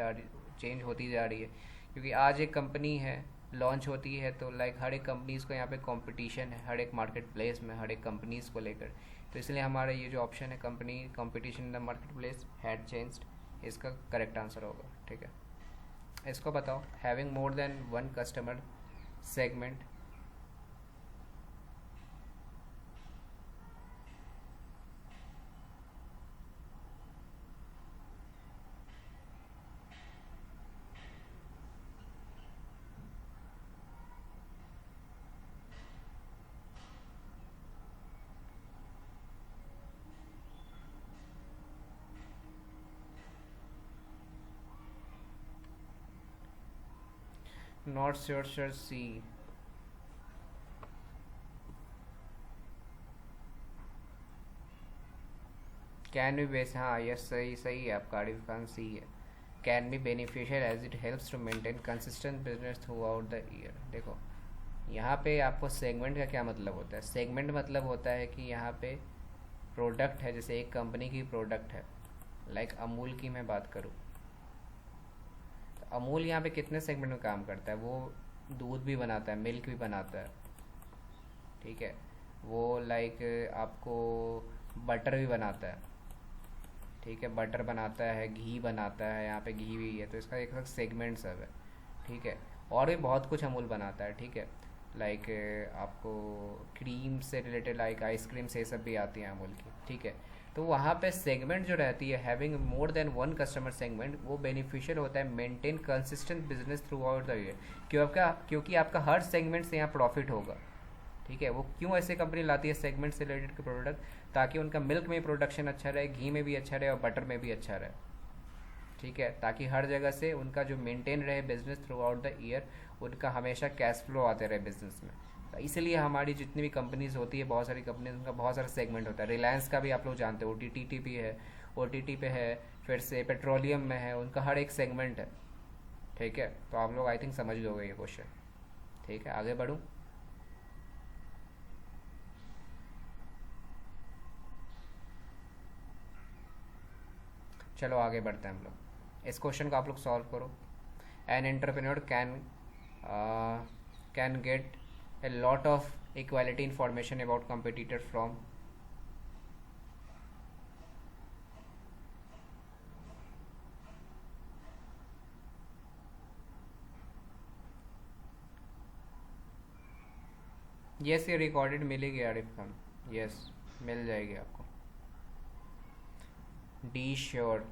A: जा रही है। क्योंकि आज एक कंपनी है लॉन्च होती है तो लाइक हर एक कंपनीज़ को यहाँ पे कंपटीशन है, हर एक मार्केट प्लेस में हर एक कंपनीज़ को लेकर। तो इसलिए हमारा ये जो ऑप्शन है company competition in the market place had changed, इसका करेक्ट आंसर होगा, ठीक है। इसको बताओ, having more than 1 customer segment. Not sure sir, C. Can be base, हाँ यस, सही सही है आपका आरिफ खान, सी है। Can be beneficial as it helps to maintain consistent business throughout the year. देखो यहाँ पे आपको सेगमेंट का क्या मतलब होता है, सेगमेंट मतलब होता है कि यहाँ पे प्रोडक्ट है, जैसे एक कंपनी की प्रोडक्ट है, लाइक अमूल की मैं बात करूँ तो अमूल यहाँ पे कितने सेगमेंट में काम करता है, वो दूध भी बनाता है, मिल्क भी बनाता है, ठीक है। वो लाइक आपको बटर भी बनाता है, ठीक है, बटर बनाता है, घी बनाता है, यहाँ पे घी भी है, तो इसका एक सेगमेंट सब है, ठीक है। और भी बहुत कुछ अमूल बनाता है, ठीक है। लाइक आपको क्रीम से रिलेटेड लाइक आइसक्रीम से ये सब भी आती है अमूल की, ठीक है। तो वहाँ पे सेगमेंट जो रहती है, having more then one customer segment, वो बेनिफिशियल होता है maintain consistent business throughout the year, क्योंकि आपका हर सेगमेंट से यहाँ प्रॉफिट होगा, ठीक है। वो क्यों ऐसे कंपनी लाती है सेगमेंट से रिलेटेड के प्रोडक्ट, ताकि उनका मिल्क में प्रोडक्शन अच्छा रहे, घी में भी अच्छा रहे और बटर में भी अच्छा रहे, ठीक है, ताकि हर जगह से उनका जो मेंटेन रहे business throughout the year, उनका हमेशा कैश फ्लो आते रहे बिजनेस में। तो इसलिए हमारी जितनी भी कंपनीज होती है, बहुत सारी कंपनीज, उनका बहुत सारा सेगमेंट होता है। रिलायंस का भी आप लोग जानते हो, OTT भी है, OTT पे है, फिर से पेट्रोलियम में है, उनका हर एक सेगमेंट है, ठीक है। तो आप लोग आई थिंक समझ गए ये क्वेश्चन, ठीक है। आगे बढ़ूँ? चलो आगे बढ़ते हैं हम लोग। इस क्वेश्चन को आप लोग सॉल्व करो। An entrepreneur can get a lot of equality information about competitor from yes, ये रिकॉर्डेड मिलेगी आरिफ खान, यस मिल जाएगी आपको, डी श्योर।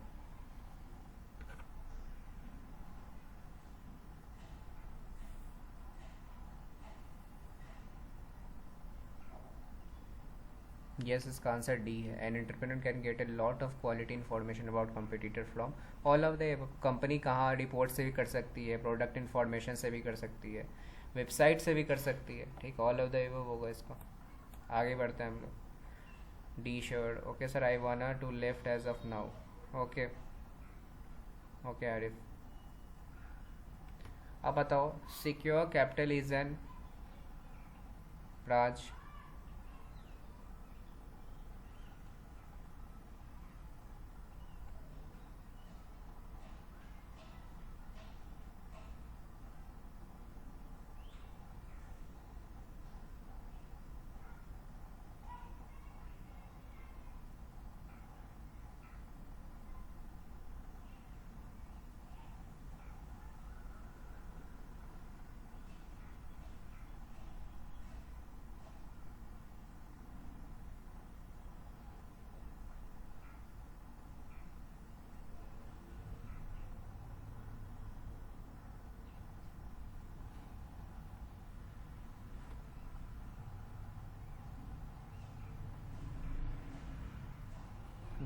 A: यस, इसका आंसर डी है। An entrepreneur can get a lot of quality information about competitor from all of the. Company कहाँ report से भी कर सकती है, प्रोडक्ट इन्फॉर्मेशन से भी कर सकती है, वेबसाइट से भी कर सकती है, ठीक, ऑल ऑफ द एबव होगा इसका। आगे बढ़ते हैं हम लोग। D sure, okay sir, I wanna to left as of now, okay okay Arif. अब बताओ, secure capital is an, Raj,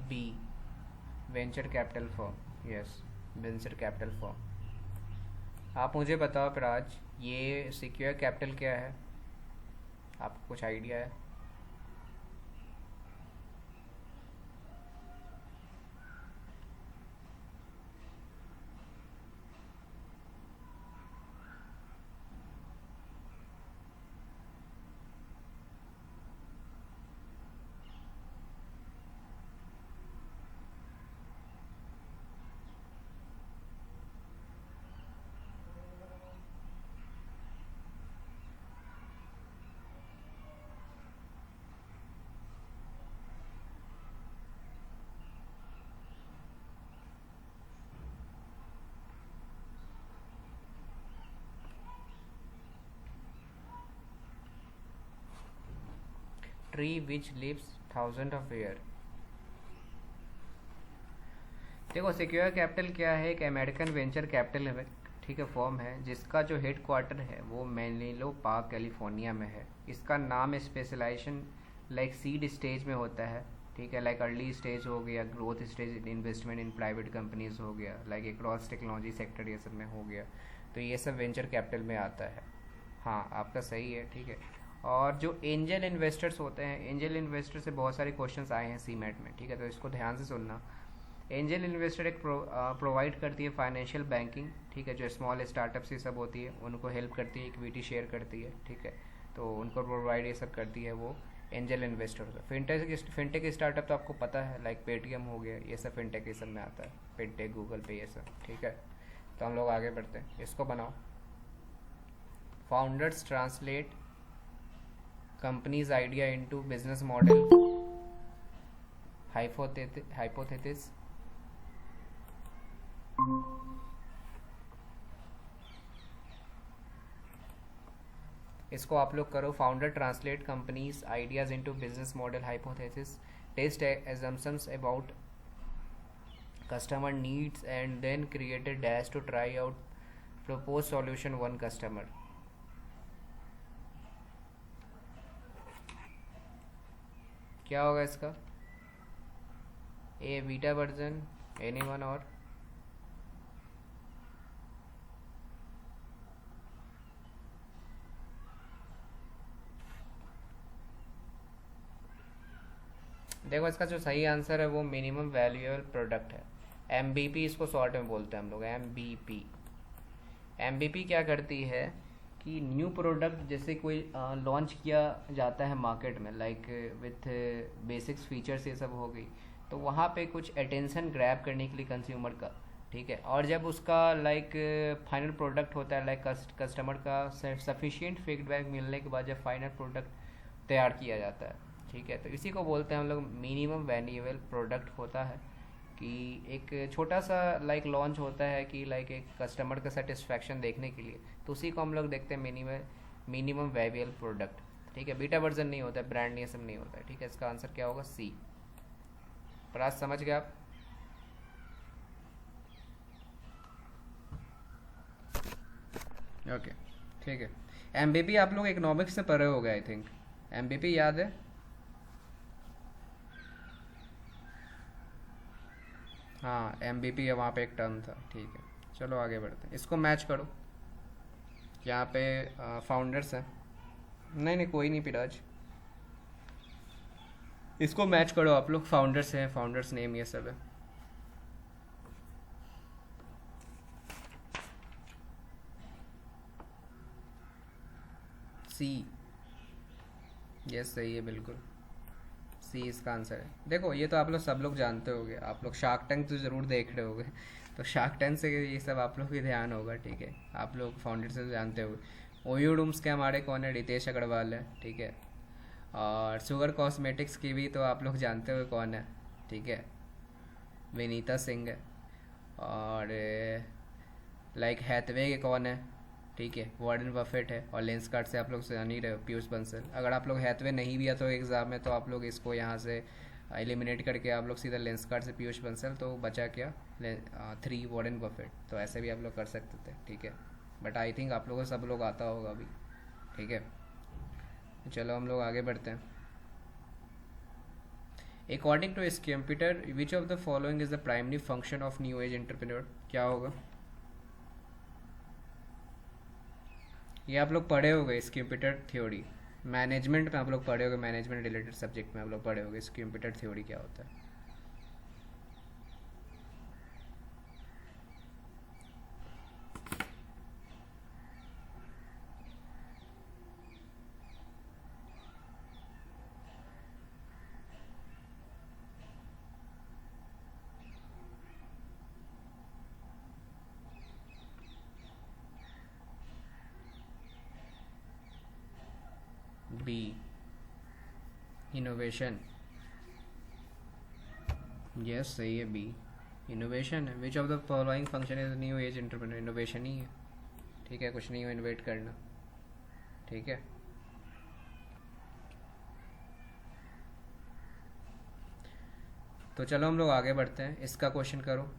A: B venture capital firm, yes venture capital firm. आप मुझे बताओ प्राज, ये सिक्योर कैपिटल क्या है, आपको कुछ आइडिया है? Tree which lives thousand of year. देखो, सिक्योर कैपिटल क्या है, एक अमेरिकन वेंचर कैपिटल है, ठीक है, फॉर्म है, जिसका जो हेड क्वार्टर है वो मैनिलो पार्क कैलिफोर्निया में है। इसका नाम स्पेशलाइजेशन लाइक सीड स्टेज में होता है, ठीक है, लाइक अर्ली स्टेज हो गया, growth stage investment in private companies हो गया, लाइक क्रॉस टेक्नोलॉजी सेक्टर ये सब में हो गया, तो ये सब वेंचर कैपिटल में आता है। हाँ, आपका सही है, ठीक है। और जो एंजल इन्वेस्टर्स होते हैं, एंजल इन्वेस्टर से बहुत सारे क्वेश्चंस आए हैं सीमेट में, ठीक है, तो इसको ध्यान से सुनना। एंजल इन्वेस्टर एक प्रोवाइड करती है फाइनेंशियल बैंकिंग, ठीक है, जो स्मॉल स्टार्टअप्स ये सब होती है उनको हेल्प करती है, इक्विटी शेयर करती है, ठीक है, तो उनको प्रोवाइड ये सब करती है वो एंजल इन्वेस्टर। फिनटेक स्टार्टअप तो आपको पता है, लाइक पेटीएम हो गया, ये सब फिनटेक ये सब में आता है, फिनटेक, गूगल पे, ये सब, ठीक है। तो हम लोग आगे बढ़ते हैं, इसको बनाओ। Founders translate companies idea into business model hypothesis. इसको आप लोग करो, founder translate companies ideas into business model hypothesis, test assumptions about customer needs and then create a dash to try out proposed solution one customer। क्या होगा इसका? ए beta version, anyone? और देखो इसका जो सही आंसर है वो मिनिमम वैल्यूएबल प्रोडक्ट है। एमबीपी इसको शॉर्ट में बोलते हैं हम लोग, एमबीपी। एमबीपी क्या करती है कि न्यू प्रोडक्ट जैसे कोई लॉन्च किया जाता है मार्केट में, लाइक विथ बेसिक्स फीचर्स ये सब हो गई, तो वहाँ पे कुछ अटेंशन ग्रैब करने के लिए कंज्यूमर का, ठीक है। और जब उसका लाइक फाइनल प्रोडक्ट होता है, लाइक कस्टमर का सफिशिएंट फीडबैक मिलने के बाद जब फाइनल प्रोडक्ट तैयार किया जाता है, ठीक है, तो इसी को बोलते हैं हम लोग मिनिमम वैल्यूएबल प्रोडक्ट। होता है कि एक छोटा सा लाइक लॉन्च होता है कि लाइक एक कस्टमर का सेटिस्फैक्शन देखने के लिए, तो उसी को हम लोग देखते हैं मिनिमम वैल्यूएबल प्रोडक्ट, ठीक है। बीटा वर्जन नहीं होता है, ब्रांड नहीं सब नहीं होता है, ठीक है। इसका आंसर क्या होगा? सी। पर आज समझ गए आप? ओके, ठीक है। एमबीपी आप लोग इकोनॉमिक्स से पढ़े हो गए आई थिंक, एमबीपी याद है? हाँ, एमबीपी है, वहाँ पे एक टर्म था, ठीक है। चलो आगे बढ़ते हैं, इसको मैच करो। यहाँ पे फाउंडर्स हैं, नहीं नहीं कोई नहीं पिराज, इसको मैच करो आप लोग। फाउंडर्स हैं, फाउंडर्स नेम ये सब है। सी, यस सही है बिल्कुल, सी इसका आंसर है। देखो ये तो आप लोग सब लोग जानते होंगे, आप लोग शार्क टैंक तो ज़रूर देख रहे होंगे, तो शार्क टैंक से ये सब आप लोग भी ध्यान होगा, ठीक है। आप लोग फाउंडर से तो जानते होंगे। ओयो डूम्स के हमारे कौन है? रितेश अग्रवाल है, ठीक है। और शुगर कॉस्मेटिक्स की भी तो आप लोग जानते हो कौन है, ठीक है, विनीता सिंह है। और लाइक हैथवे के कौन है? ठीक है, वार्डन बफेट है। और लेंस कार्ड से आप लोग जान ही रहे हो, पीयूष बंसल। अगर आप लोग हैथवे नहीं भी है तो एग्ज़ाम में, तो आप लोग इसको यहाँ से एलिमिनेट करके आप लोग सीधा लेंस कार्ड से पीयूष बंसल, तो बचा क्या? 3 वार्डन बफेट। तो ऐसे भी आप लोग कर सकते थे, ठीक है। बट आई थिंक आप लोगों को सब लोग आता होगा अभी, ठीक है। चलो हम लोग आगे बढ़ते हैं। अकॉर्डिंग टू इस computer which of the following is the primary function of new age entrepreneur? क्या होगा? ये आप लोग पढ़े होंगे इस कंप्यूटर थ्योरी, मैनेजमेंट में आप लोग पढ़े होंगे, मैनेजमेंट रिलेटेड सब्जेक्ट में आप लोग पढ़े होंगे इस कंप्यूटर थ्योरी क्या होता है। B, innovation. यस सही है, बी इनोवेशन है। Which of the following function is new age entrepreneur? Innovation ही है, ठीक है। कुछ नहीं हो इनोवेट करना, ठीक है। तो चलो हम लोग आगे बढ़ते हैं, इसका क्वेश्चन करो।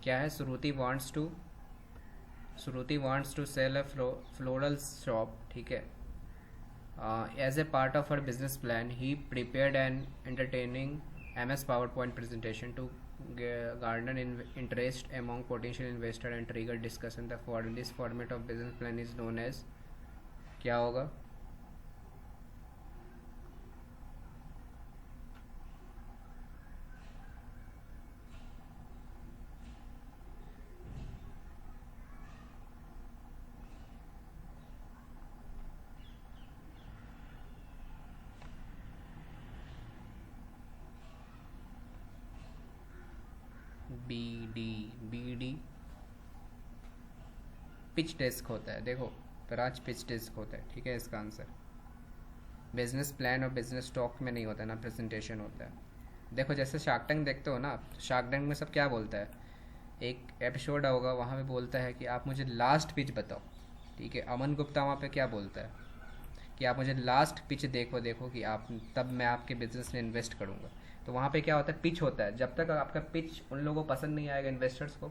A: क्या है? Shruti wants to sell a floral shop, ठीक है। As a part of her business plan, he prepared an entertaining MS PowerPoint presentation to garner interest among potential investors and trigger discussion. This format of business plan is known as, क्या होगा? B D pitch desk होता है। देखो पर आज pitch disc होता है, ठीक है इसका आंसर। बिजनेस प्लान और बिजनेस टॉक में नहीं होता ना, प्रेजेंटेशन होता है। देखो जैसे शार्क टैंक देखते हो ना, तो शार्क टैंक में सब क्या बोलता है, एक एपिसोड होगा वहाँ पे बोलता है कि आप मुझे लास्ट पिच बताओ, ठीक है। अमन गुप्ता वहाँ पे क्या बोलता है कि आप मुझे लास्ट पिच देखो देखो कि आप, तब मैं आपके बिजनेस में इन्वेस्ट करूँगा। तो वहाँ पे क्या होता है, पिच होता है। जब तक आपका पिच उन लोगों को पसंद नहीं आएगा, इन्वेस्टर्स को,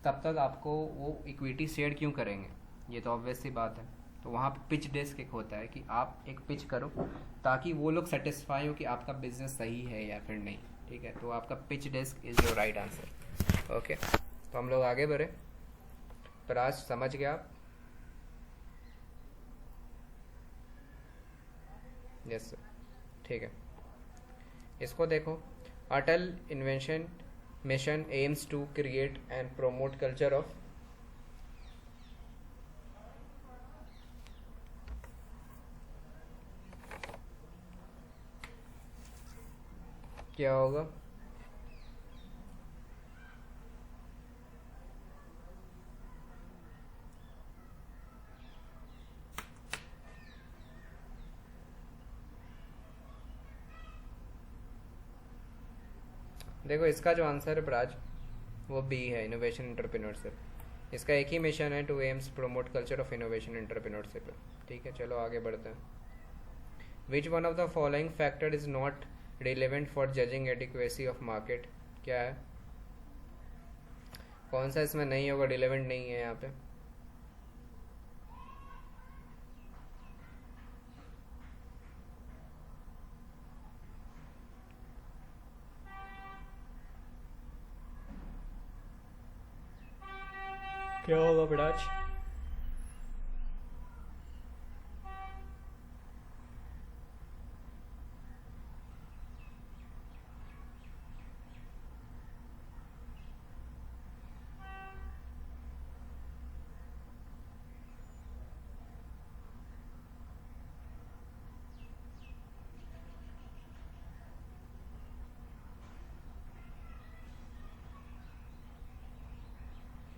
A: तब तक आपको वो इक्विटी शेयर क्यों करेंगे, ये तो ऑब्वियस सी बात है। तो वहाँ पे पिच डेस्क एक होता है कि आप एक पिच करो ताकि वो लोग सेटिस्फाई हो कि आपका बिजनेस सही है या फिर नहीं, ठीक है। तो आपका pitch desk is your right answer. Okay, तो हम लोग आगे बढ़े। पर आज समझ गया आप? यस सर, ठीक है। इसको देखो, Atal innovation mission aims to create and promote culture of, क्या होगा? देखो इसका जो आंसर है ब्राज, वो बी है, इनोवेशन एंटरप्रेन्योरशिप। इसका एक ही मिशन है, to aims promote culture of innovation entrepreneurship, ठीक है। चलो आगे बढ़ते हैं। Which one of the following factor is not relevant for judging adequacy of market, क्या है, कौन सा इसमें नहीं होगा, रिलेवेंट नहीं है यहाँ पे? क्या होगा Viraj?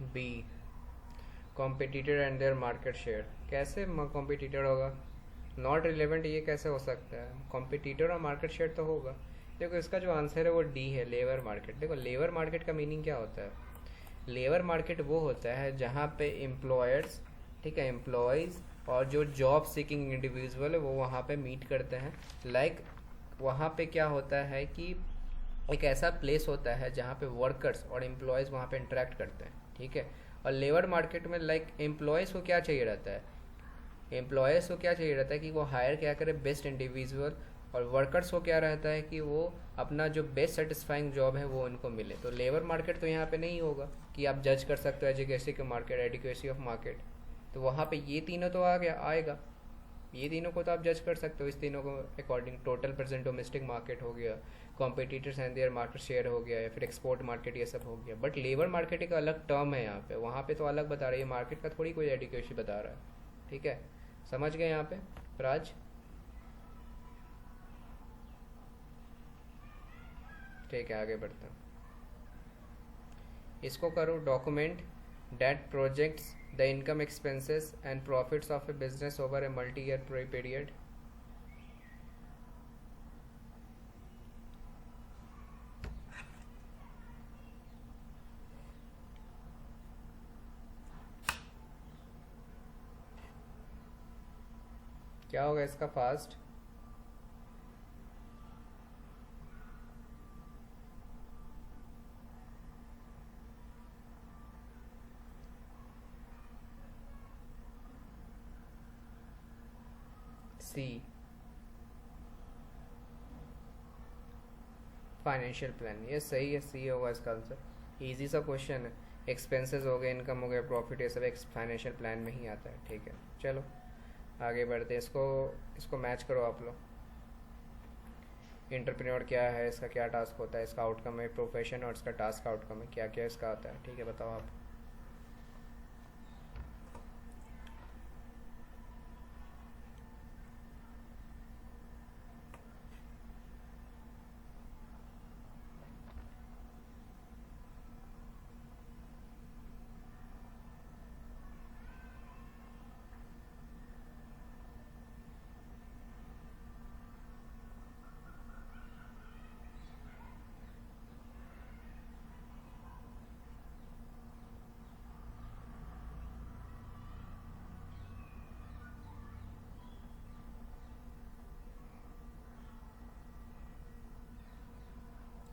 A: B, competitor and their market share. कैसे कॉम्पिटिटर होगा, नॉट रिलेवेंट, ये कैसे हो सकता है? कॉम्पिटिटर और मार्केट शेयर तो होगा। देखो इसका जो आंसर है वो डी है, लेबर मार्केट। देखो लेबर मार्केट का मीनिंग क्या होता है? लेबर मार्केट वो होता है जहाँ पे एम्प्लॉयर्स, ठीक है, एम्प्लॉयज़ और जो जॉब सीकिंग इंडिविजुअल है वो वहाँ पे मीट करते हैं। लाइक वहाँ पे क्या होता है कि एक ऐसा प्लेस होता है जहाँ पे वर्कर्स और एम्प्लॉयज़ वहाँ पे इंटरेक्ट करते हैं, ठीक है। और लेबर मार्केट में लाइक एम्प्लॉयज़ को क्या चाहिए रहता है, एम्प्लॉयर्स को क्या चाहिए रहता है कि वो हायर क्या करे, बेस्ट इंडिविजुअल। और वर्कर्स को क्या रहता है कि वो अपना जो बेस्ट सेटिस्फाइंग जॉब है वो उनको मिले। तो लेबर मार्केट तो यहाँ पे नहीं होगा कि आप जज कर सकते हो एजुकेसी के मार्केट, एडिक्वेसी ऑफ मार्केट। तो वहाँ पे ये तीनों तो आ गया, आएगा, ये तीनों को तो आप जज कर सकते हो, इस तीनों को according. Total present domestic market हो गया, competitors and their market share हो गया, या फिर एक्सपोर्ट मार्केट, ये सब हो गया। बट लेबर मार्केट एक अलग टर्म है यहाँ पे, वहाँ पे तो अलग बता रही है, मार्केट का थोड़ी कोई एडिक्वेसी बता रहा है, ठीक है। समझ गए यहाँ पे राज? ठीक है, आगे बढ़ते हैं। इसको करो, document that projects the income, expenses and profits of A business over a multi year period. क्या होगा इसका फास्ट? सी, फाइनेंशियल प्लान। ये सही है, सी होगा इसका आंसर। इजी सा क्वेश्चन है, एक्सपेंसेस हो गए, इनकम हो गया, प्रॉफिट, ये सब एक फाइनेंशियल प्लान में ही आता है, ठीक है। चलो आगे बढ़ते हैं। इसको इसको मैच करो आप लोग। एंटरप्रेन्योर क्या है, इसका क्या टास्क होता है, इसका आउटकम है प्रोफेशन, और इसका टास्क आउटकम है क्या क्या इसका आता है, ठीक है, बताओ आप।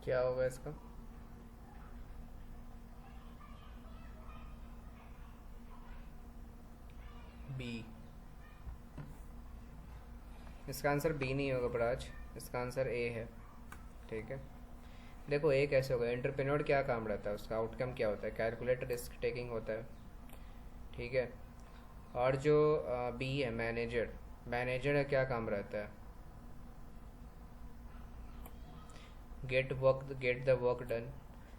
A: क्या होगा इसका? बी। इसका आंसर बी नहीं होगा बराज, इसका आंसर ए है। ठीक है, देखो ए कैसे होगा? एंटरप्रेन्योर क्या काम रहता है, उसका आउटकम क्या होता है? कैलकुलेट रिस्क टेकिंग होता है। ठीक है, और जो बी है मैनेजर, मैनेजर का क्या काम रहता है? Get the work done.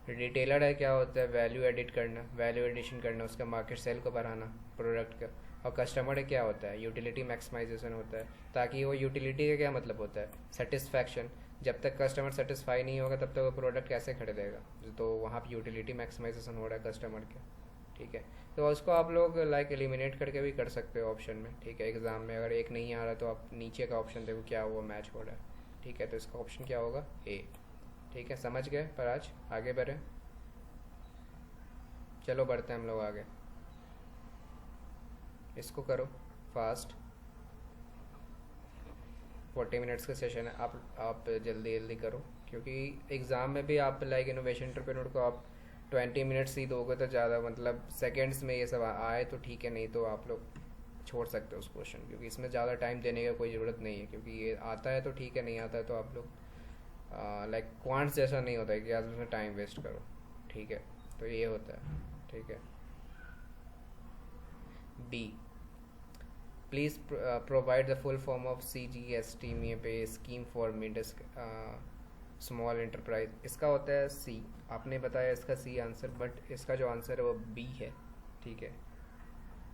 A: Retailer है, क्या होता है? वैल्यू एडिट करना, वैल्यू एडिशन करना, उसका मार्केट सेल को बढ़ाना प्रोडक्ट का। और कस्टमर है, क्या होता है? यूटिलिटी मैक्सिमाइजेशन होता है। ताकि वो यूटिलिटी का क्या मतलब होता है? सेटिस्फैक्शन। जब तक कस्टमर सेटिस्फाई नहीं होगा तब तक वो प्रोडक्ट कैसे खरीदेगा? तो वहाँ पर यूटिलिटी मैक्सिमाइजेशन हो रहा है कस्टमर का। ठीक है, तो उसको आप लोग लाइक एलिमिनेट करके भी कर सकते हो ऑप्शन में। ठीक है, एग्जाम में अगर एक नहीं आ रहा तो आप नीचे का ऑप्शन देखो क्या वो मैच हो रहा है। ठीक है, तो इसका ऑप्शन क्या होगा? ए। ठीक है, समझ गए? पर आज आगे बढ़े, चलो बढ़ते हैं हम लोग आगे। इसको करो फास्ट, 40 मिनट्स का सेशन है। आप जल्दी जल्दी करो, क्योंकि एग्ज़ाम में भी आप लाइक इनोवेशन एंटरप्रेन्योर को आप 20 मिनट्स ही दोगे तो ज़्यादा, मतलब सेकेंड्स में ये सब आए तो ठीक है, नहीं तो आप लोग छोड़ सकते हो उस क्वेश्चन, क्योंकि इसमें ज़्यादा टाइम देने का कोई ज़रूरत नहीं है। क्योंकि ये आता है तो ठीक है, नहीं आता है तो आप लोग लाइक क्वांट्स जैसा नहीं होता है कि आज उसमें टाइम वेस्ट करो। ठीक है, तो ये होता है। ठीक है, B, please provide the full form of CGST में पे scheme for mid small enterprise. इसका होता है सी, आपने बताया इसका सी आंसर, बट इसका जो आंसर है वो बी है। ठीक है,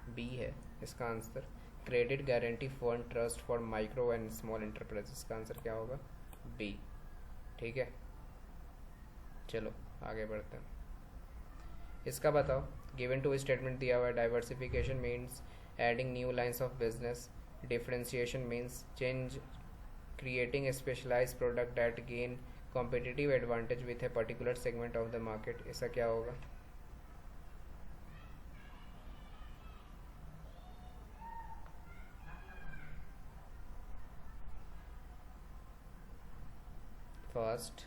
A: बी है इसका answer. Credit guarantee fund trust for micro and small enterprise, इसका आंसर क्या होगा? बी। ठीक है, चलो आगे बढ़ते हैं। इसका बताओ, गिवन टू स्टेटमेंट दिया हुआ है। Diversification means adding new lines of business, differentiation means change creating a specialized product that gain competitive advantage with a particular segment of the market। ऐसा क्या होगा? फर्स्ट,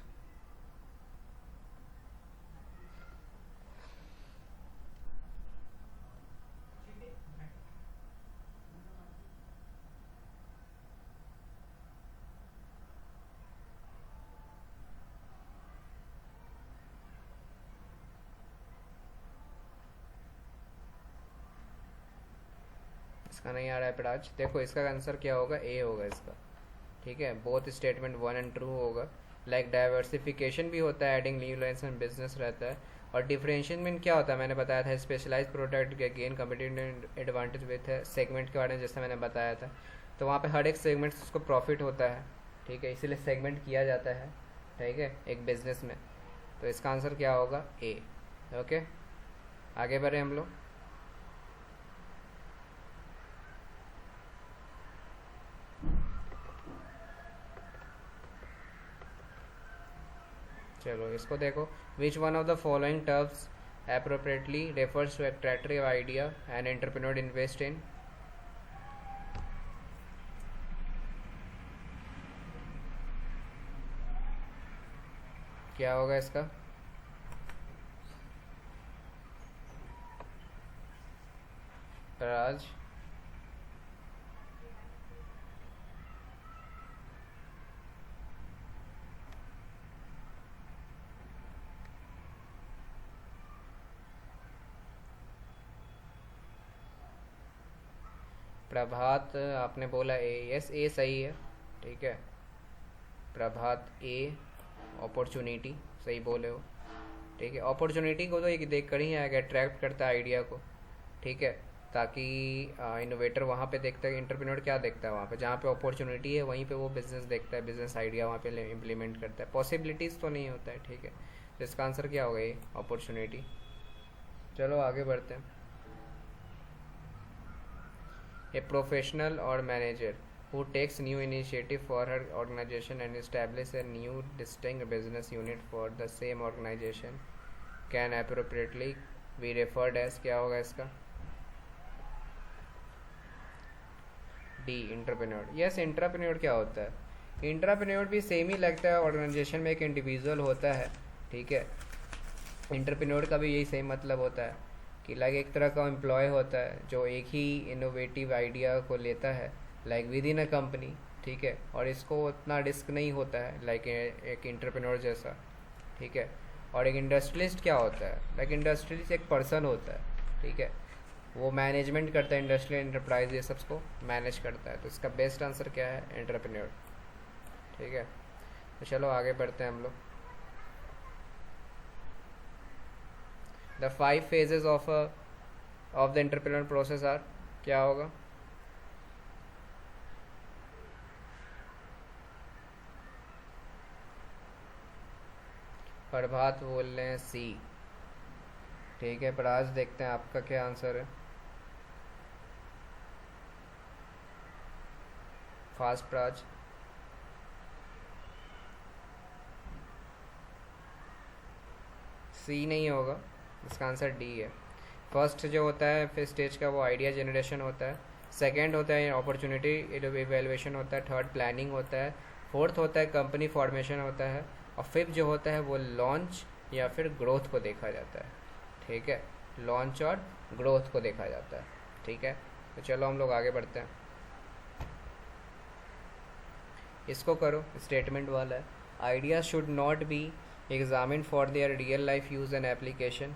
A: इसका नहीं आ रहा है पराज। देखो इसका आंसर क्या होगा? ए होगा इसका। ठीक है, बोथ स्टेटमेंट 1 एंड 2 होगा। लाइक डाइवर्सिफिकेशन भी होता है, adding new lines and business रहता है। और डिफरेंशिएशन में क्या होता है? मैंने बताया था specialise product gain competitive advantage with segment के बारे में, जैसे मैंने बताया था। तो वहाँ पे हर एक सेगमेंट से उसको प्रॉफिट होता है। ठीक है, इसीलिए सेगमेंट किया जाता है। ठीक है, एक बिजनेस में। तो इसका आंसर क्या होगा? ए। ओके, आगे बढ़े हम लोग। चलो इसको देखो। विच one of the following terms appropriately refers to attractive idea and entrepreneur invest in। क्या होगा इसका? राज, प्रभात आपने बोला ए। यस, ए सही है। ठीक है, प्रभात ए। अपॉर्चुनिटी सही बोले हो। ठीक है, अपॉर्चुनिटी को तो एक देख कर ही आएगा, अट्रैक्ट करता है आइडिया को। ठीक है, ताकि इनोवेटर वहाँ पे देखता है, इंटरप्रेन्योर क्या देखता है वहाँ पे? जहाँ पे अपॉर्चुनिटी है वहीं पे वो बिजनेस देखता है, बिजनेस आइडिया वहाँ पे इम्प्लीमेंट करता है। पॉसिबिलिटीज़ तो नहीं होता है। ठीक है, तो इसका आंसर क्या होगा? ये अपॉर्चुनिटी। चलो आगे बढ़ते हैं। A professional or manager who takes new initiative for her organization and establish a new distinct business unit for the same organization can appropriately be referred as। क्या होगा इसका? D, entrepreneur. यस, एंटरप्रेन्योर क्या होता है? Entrepreneur भी same ही लगता है, organisation में एक इंडिविजुअल होता है, ठीक है। इंटरप्रेन्योर का भी यही सेम मतलब होता है कि लाइक एक तरह का एम्प्लॉय होता है जो एक ही इनोवेटिव आइडिया को लेता है like with in a company, ठीक है, और इसको उतना रिस्क नहीं होता है लाइक एक इंटरप्रेन्योर जैसा, ठीक है। और एक इंडस्ट्रियलिस्ट क्या होता है, लाइक इंडस्ट्रियलिस्ट एक पर्सन होता है, ठीक है, वो मैनेजमेंट करता है, इंडस्ट्रियल एंटरप्राइज ये सबको मैनेज करता है। तो इसका बेस्ट आंसर क्या है, एंटरप्रेन्योर, ठीक है। तो चलो आगे बढ़ते हैं हम लोग। The 5 phases of the entrepreneur process are, क्या होगा? प्रभात बोल रहे हैं सी, ठीक है। प्राज देखते हैं आपका क्या आंसर है। फास्ट प्राज। सी नहीं होगा, इसका आंसर डी है। फर्स्ट जो होता है फिर स्टेज का वो आइडिया जनरेशन होता है, सेकंड होता है अपॉर्चुनिटी इवेल्युएशन होता है, थर्ड प्लानिंग होता है, फोर्थ होता है कंपनी फॉर्मेशन होता है, और फिफ्थ जो होता है वो लॉन्च या फिर ग्रोथ को देखा जाता है, ठीक है। लॉन्च और ग्रोथ को देखा जाता है, ठीक है। तो चलो हम लोग आगे बढ़ते हैं। इसको करो, स्टेटमेंट वाला है। Idea should not be examine for their real life use and application.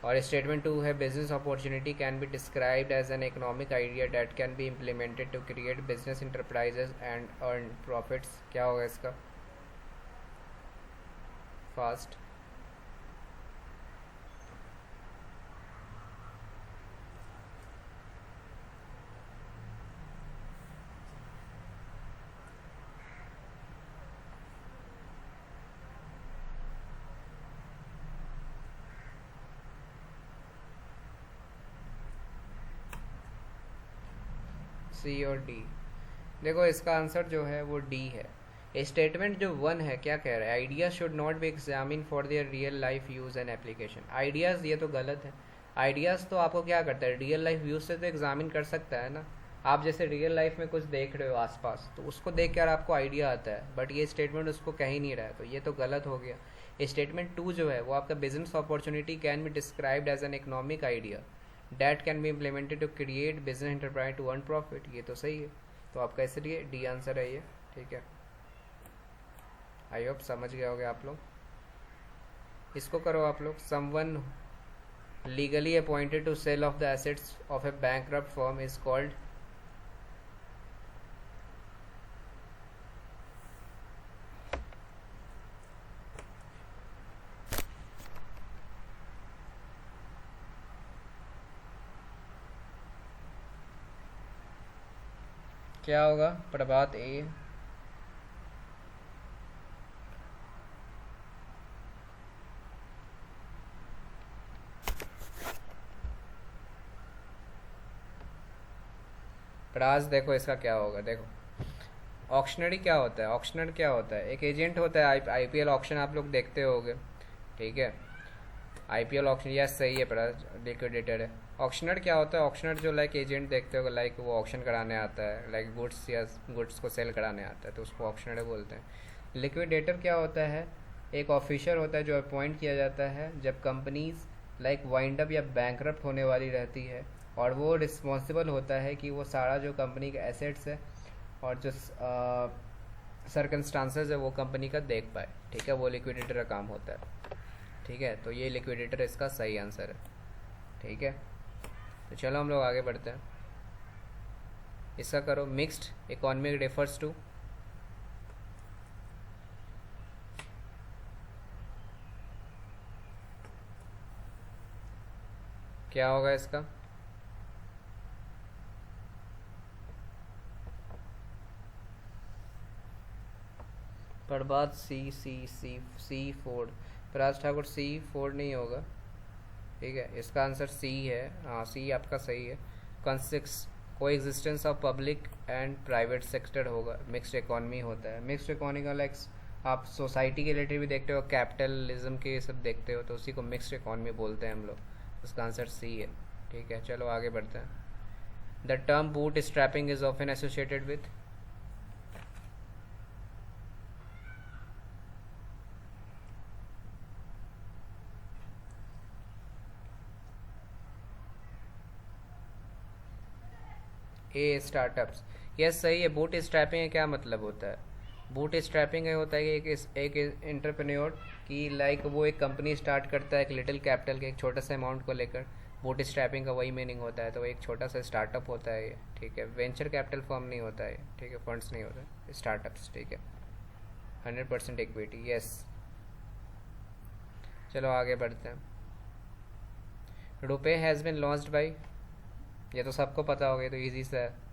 A: और स्टेटमेंट 2 है business opportunity can be described as an economic idea that can be implemented to create business enterprises and earn profits. क्या होगा इसका? Fast. सी और D. देखो इसका answer जो है वो डी है। स्टेटमेंट जो 1 है क्या कह रहा है, ideas should not be examine for their real life use and application. Ideas ये तो गलत है। आइडियाज़ तो आपको क्या करता है, रियल लाइफ यूज से तो एग्जामिन कर सकता है ना। आप जैसे रियल लाइफ में कुछ देख रहे हो आसपास, तो उसको देख कर आपको आइडिया आता है, बट ये स्टेटमेंट उसको कह ही नहीं रहा है, तो ये तो गलत हो गया। स्टेटमेंट 2 जो है वो आपका business opportunity can be described as an economic idea that can be implemented to create business enterprise to earn profit. ये तो सही है, तो आपका इसलिए डी आंसर है ये, ठीक है। आई होप समझ गए होगे आप लोग। इसको करो आप लोग। Someone legally appointed to sell off the assets of a bankrupt firm is called. क्या होगा? प्रभात ए। प्राज देखो इसका क्या होगा। देखो ऑक्शनरी क्या होता है, ऑक्शनर क्या होता है, एक एजेंट होता है। आईपीएल ऑक्शन आप लोग देखते होगे, ठीक है। आईपीएल ऑक्शन, यस सही है प्राज, लिक्विडेटर है। ऑक्शनर क्या होता है, ऑक्शनर जो लाइक एजेंट देखते हो, लाइक वो ऑक्शन कराने आता है, लाइक गुड्स या गुड्स को सेल कराने आता है, तो उसको ऑक्शनर बोलते हैं। लिक्विडेटर क्या होता है, एक ऑफिसर होता है जो अपॉइंट किया जाता है जब कंपनीज लाइक वाइंड अप या बैंकरप्ट होने वाली रहती है, और वो रिस्पॉन्सिबल होता है कि वो सारा जो कंपनी का एसेट्स है और जो सर्कमस्टांसेस है वो कंपनी का देख पाए, ठीक है। वो लिक्विडेटर का काम होता है, ठीक है। तो ये लिक्विडेटर इसका सही आंसर है, ठीक है। तो चलो हम लोग आगे बढ़ते हैं। इसका करो। Mixed economy refers to. क्या होगा इसका? Prabhat C C C C ford. Paraj Thakur C ford नहीं होगा, ठीक है। इसका आंसर सी है, हाँ सी आपका सही है। को existence of public and private sector होगा। मिक्स्ड इकोनॉमी होता है। मिक्स्ड इकोनॉमी का लाइक आप सोसाइटी के रिलेटेड भी देखते हो, कैपिटलिज्म के ये सब देखते हो, तो उसी को मिक्स्ड इकोनॉमी बोलते हैं हम लोग। इसका आंसर सी है, ठीक है। चलो आगे बढ़ते हैं। The term boot strapping is often associated with. A startups, yes सही है। बूट स्ट्रैपिंग का क्या मतलब होता है? बूट स्ट्रैपिंग का होता है कि एक एंटरप्रेन्योर की लाइक वो एक कंपनी स्टार्ट करता है एक लिटिल कैपिटल के एक छोटा सा अमाउंट को लेकर। बूट स्ट्रैपिंग का वही मीनिंग होता है। तो एक छोटा सा स्टार्टअप होता है ये, ठीक है। वेंचर कैपिटल फर्म नहीं होता है, ठीक है, फंड्स नहीं होता है, स्टार्टअप्स, ठीक है। 100% इक्विटी, यस। चलो आगे बढ़ते हैं। RuPay has been launched by, ये तो सबको पता होगा, ये तो इजी सा है।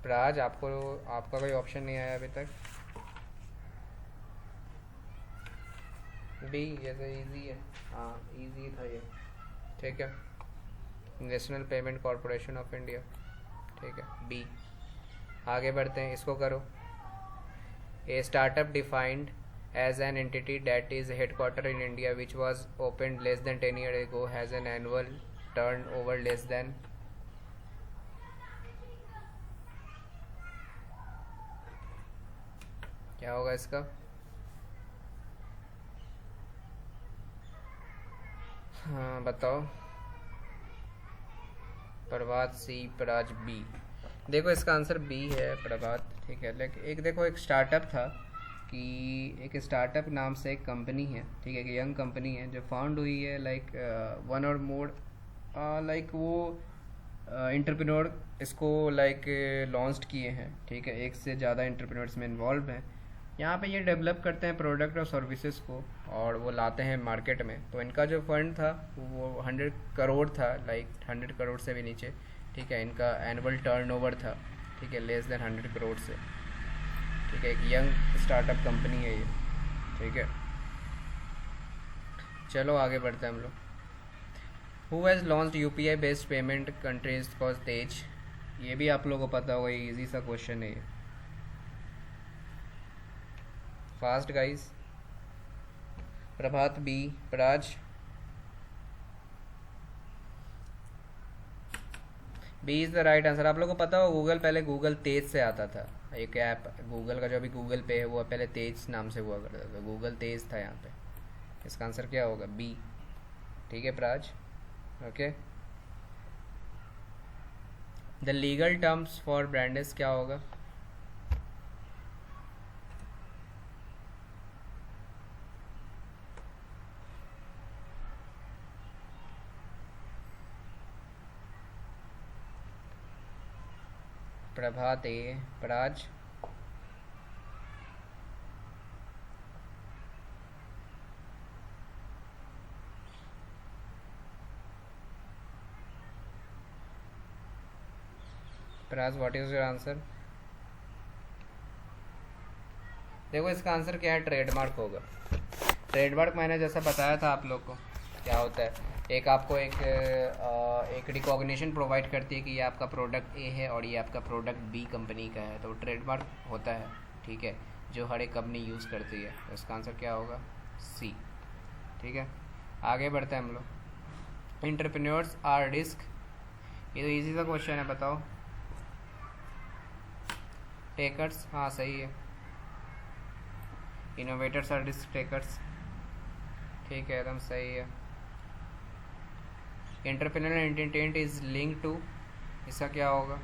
A: प्राज आपको, आपका कोई ऑप्शन नहीं आया अभी तक? बी, ये तो इजी है, हाँ इजी था ये, ठीक है। National payment corporation of India, ठीक है, बी। आगे बढ़ते हैं, इसको करो। A startup defined as an entity that is headquartered in India which was opened less than 10 years ago has an annual turnover less than, क्या होगा इसका? हाँ बताओ। प्रभात सी, प्राज बी। देखो इसका आंसर बी है, प्रभात, ठीक है। लेकिन एक देखो, एक स्टार्टअप था कि एक स्टार्टअप नाम से एक कंपनी है, ठीक है, एक यंग कंपनी है जो फाउंड हुई है लाइक वन और मोर, लाइक वो इंटरप्रेन्योर इसको लाइक लॉन्च किए हैं, ठीक है। एक से ज़्यादा इंटरप्रेन्योर्स में इन्वॉल्व हैं। यहाँ पे ये डेवलप करते हैं प्रोडक्ट और सर्विसेज को और वो लाते हैं मार्केट में। तो इनका जो फंड था वो 100 करोड़ था, लाइक 100 करोड़ से भी नीचे, ठीक है। इनका एनुअल टर्नओवर था, ठीक है, लेस देन 100 करोड़ से, ठीक है। एक यंग स्टार्टअप कंपनी है ये, ठीक है। चलो आगे बढ़ते हैं हम लोग। Who has launched UPI based payment countries cause तेज, ये भी आप लोगों को पता होगा, ये इजी सा क्वेश्चन है ये। Fast guys. Prabhat B, Praj B is the right answer. आप लोगों को पता हो गूगल, पहले गूगल तेज से आता था, एक ऐप गूगल का जो अभी गूगल पे है वो पहले तेज नाम से हुआ करता था, गूगल तेज था यहाँ पे। इसका आंसर क्या होगा? बी, ठीक है Praj, okay. The legal terms for brands क्या होगा? Prabhat A, Praj Praj what is your answer? देखो इसका आंसर क्या है, ट्रेडमार्क होगा। ट्रेडमार्क मैंने जैसा बताया था आप लोग को, क्या होता है, एक आपको एक रिकॉग्निशन प्रोवाइड करती है कि ये आपका प्रोडक्ट ए है और ये आपका प्रोडक्ट बी कंपनी का है, तो ट्रेडमार्क होता है, ठीक है, जो हर एक कंपनी यूज़ करती है। तो इसका आंसर क्या होगा? सी, ठीक है। आगे बढ़ते हैं हम लोग। एंटरप्रेन्योर्स आर रिस्क, ये तो इजी सा क्वेश्चन है, बताओ। टेकर्स, हाँ सही है। इनोवेटर्स आर रिस्क टेकर्स, ठीक है, एकदम सही है। Entrepreneur intent is link to, इसका क्या होगा?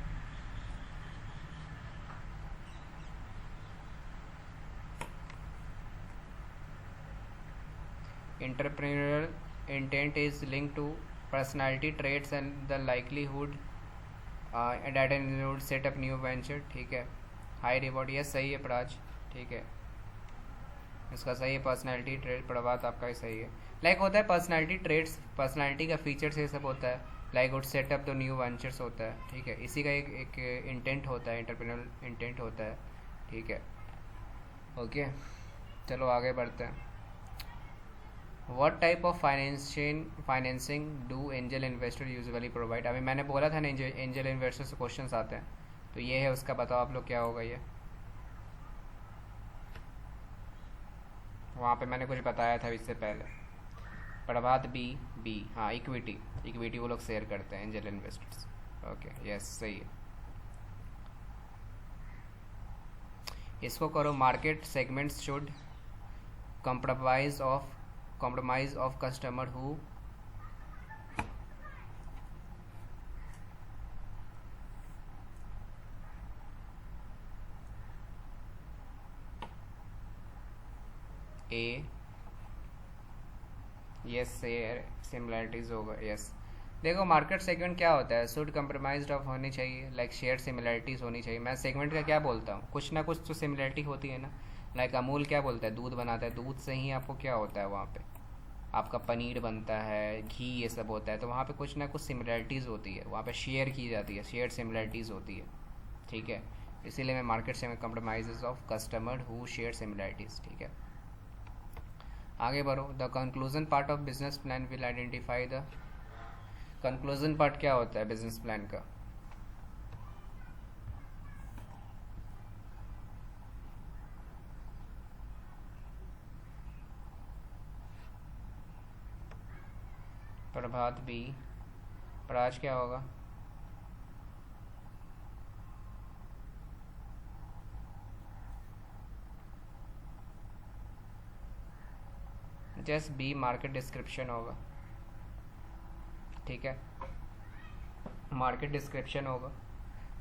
A: Entrepreneur intent is link to personality traits and the likelihood that and set up new venture, ठीक है। हाई रिवॉर्ड, ये सही है प्राज, ठीक है, इसका सही है। पर्सनालिटी ट्रेट, प्रभात आपका ही सही है। लाइक होता है पर्सनालिटी ट्रेट्स, पर्सनालिटी का फीचर्स ये सब होता है, like would setup the new ventures होता है, ठीक है। इसी का एक इंटेंट होता है, एंटरप्रेन्योर इंटेंट होता है, ठीक है, ओके। चलो आगे बढ़ते हैं। What type of financing do angel investor usually provide? अभी मैंने बोला था ना एंजल इन्वेस्टर से क्वेश्चन आते हैं, तो ये है उसका, बताओ आप लोग क्या होगा ये। वहाँ पे मैंने कुछ बताया था इससे पहले। प्रभात बी, बी, हाँ इक्विटी, इक्विटी वो लोग शेयर करते हैं एंजल इन्वेस्टर्स, ओके, यस सही है। इसको करो। Market segments should compromise of customer who A yes share similarities होगा यस। देखो मार्केट सेगमेंट क्या होता है, शुड कंप्रोमाइज्ड ऑफ होनी चाहिए, लाइक शेयर सिमिलरिटीज़ होनी चाहिए। मैं सेगमेंट का क्या बोलता हूँ, कुछ ना कुछ तो सिमिलरिटी होती है ना। लाइक अमूल क्या बोलता है, दूध बनाता है, दूध से ही आपको क्या होता है, वहाँ पे आपका पनीर बनता है, घी, ये सब होता है। तो वहाँ पे कुछ ना कुछ सिमिलरिटीज़ होती है, वहाँ पे शेयर की जाती है, शेयर सिमिलरिटीज़ होती है, ठीक है। इसीलिए मैं मार्केट से compromises of customer who share similarities, ठीक है। आगे बढ़ो। The conclusion part of business plan will identify the, conclusion part क्या होता है बिजनेस प्लान का, प्रभात बी, प्राज क्या होगा, जस्ट बी मार्केट डिस्क्रिप्शन होगा, ठीक है। मार्केट डिस्क्रिप्शन होगा,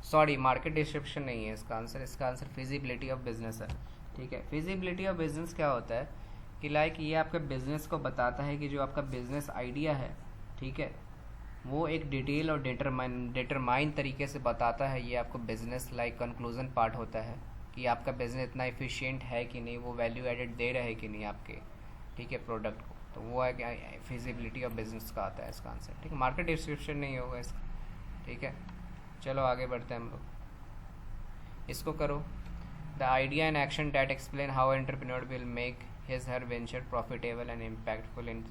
A: सॉरी मार्केट डिस्क्रिप्शन नहीं है इसका आंसर, इसका आंसर फिजिबिलिटी ऑफ बिजनेस है, ठीक है। फिजिबिलिटी ऑफ बिजनेस क्या होता है कि लाइक ये आपके बिजनेस को बताता है कि जो आपका बिजनेस आइडिया है, ठीक है, वो एक डिटेल और डिटरमाइन तरीके से बताता है ये आपको बिजनेस। लाइक कंक्लूजन पार्ट होता है कि आपका बिजनेस इतना एफिशिएंट है कि नहीं, वो वैल्यू एडेड दे रहा है कि नहीं आपके, ठीक है, प्रोडक्ट को। तो वो है कि फिजिबिलिटी ऑफ बिजनेस का आता है इसका आंसर, ठीक है। मार्केट डिस्क्रिप्शन नहीं होगा इसका, ठीक है। चलो आगे बढ़ते हैं हम लोग, इसको करो। The idea and action that explain how entrepreneur will make his her venture profitable and impactful in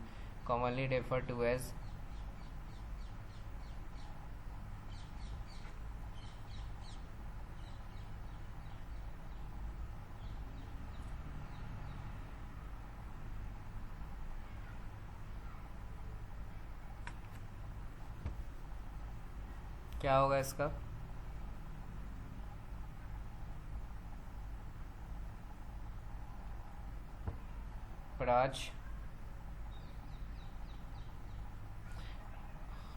A: commonly refer to as, क्या होगा इसका, प्राज,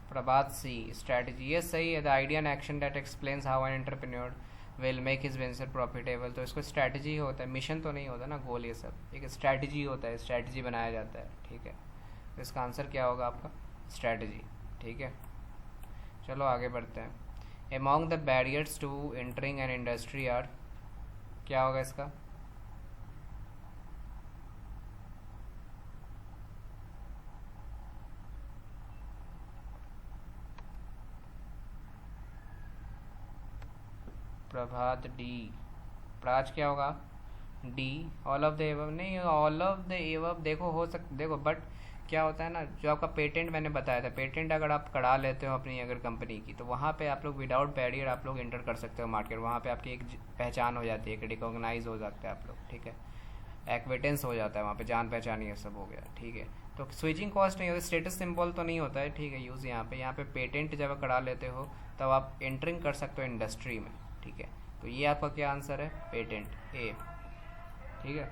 A: प्रभात सी, स्ट्रैटेजी, ये सही है। The idea and action that explains how an entrepreneur will make his venture profitable, तो इसको strategy होता है, मिशन तो नहीं होता ना, गोल, ये सब एक स्ट्रैटेजी होता है, स्ट्रैटेजी बनाया जाता है, ठीक है। तो इसका आंसर क्या होगा आपका, स्ट्रैटेजी, ठीक है। चलो आगे बढ़ते हैं। Among the barriers to entering an industry are, क्या होगा इसका, प्रभात डी, प्राज क्या होगा, D, all of the above नहीं, ऑल ऑफ द एबव देखो हो सक देखो, बट क्या होता है ना, जो आपका पेटेंट मैंने बताया था, पेटेंट अगर आप करा लेते हो अपनी अगर कंपनी की, तो वहाँ पे आप लोग विदाउट बैरियर आप लोग एंटर कर सकते हो मार्केट, वहाँ पे आपकी एक पहचान हो जाती है, एक रिकॉग्नाइज हो जाता है आप लोग, ठीक है, एक्विटेंस हो जाता है वहाँ पे, जान पहचान ये सब हो गया, ठीक है। तो स्विचिंग कॉस्ट नहीं होती, स्टेटस सिंबल तो नहीं होता है, ठीक है, यूज़ यहाँ पे पेटेंट जब करा लेते हो तब आप एंटरिंग कर सकते हो इंडस्ट्री में, ठीक है। तो ये आपका क्या आंसर है, पेटेंट ए, ठीक है।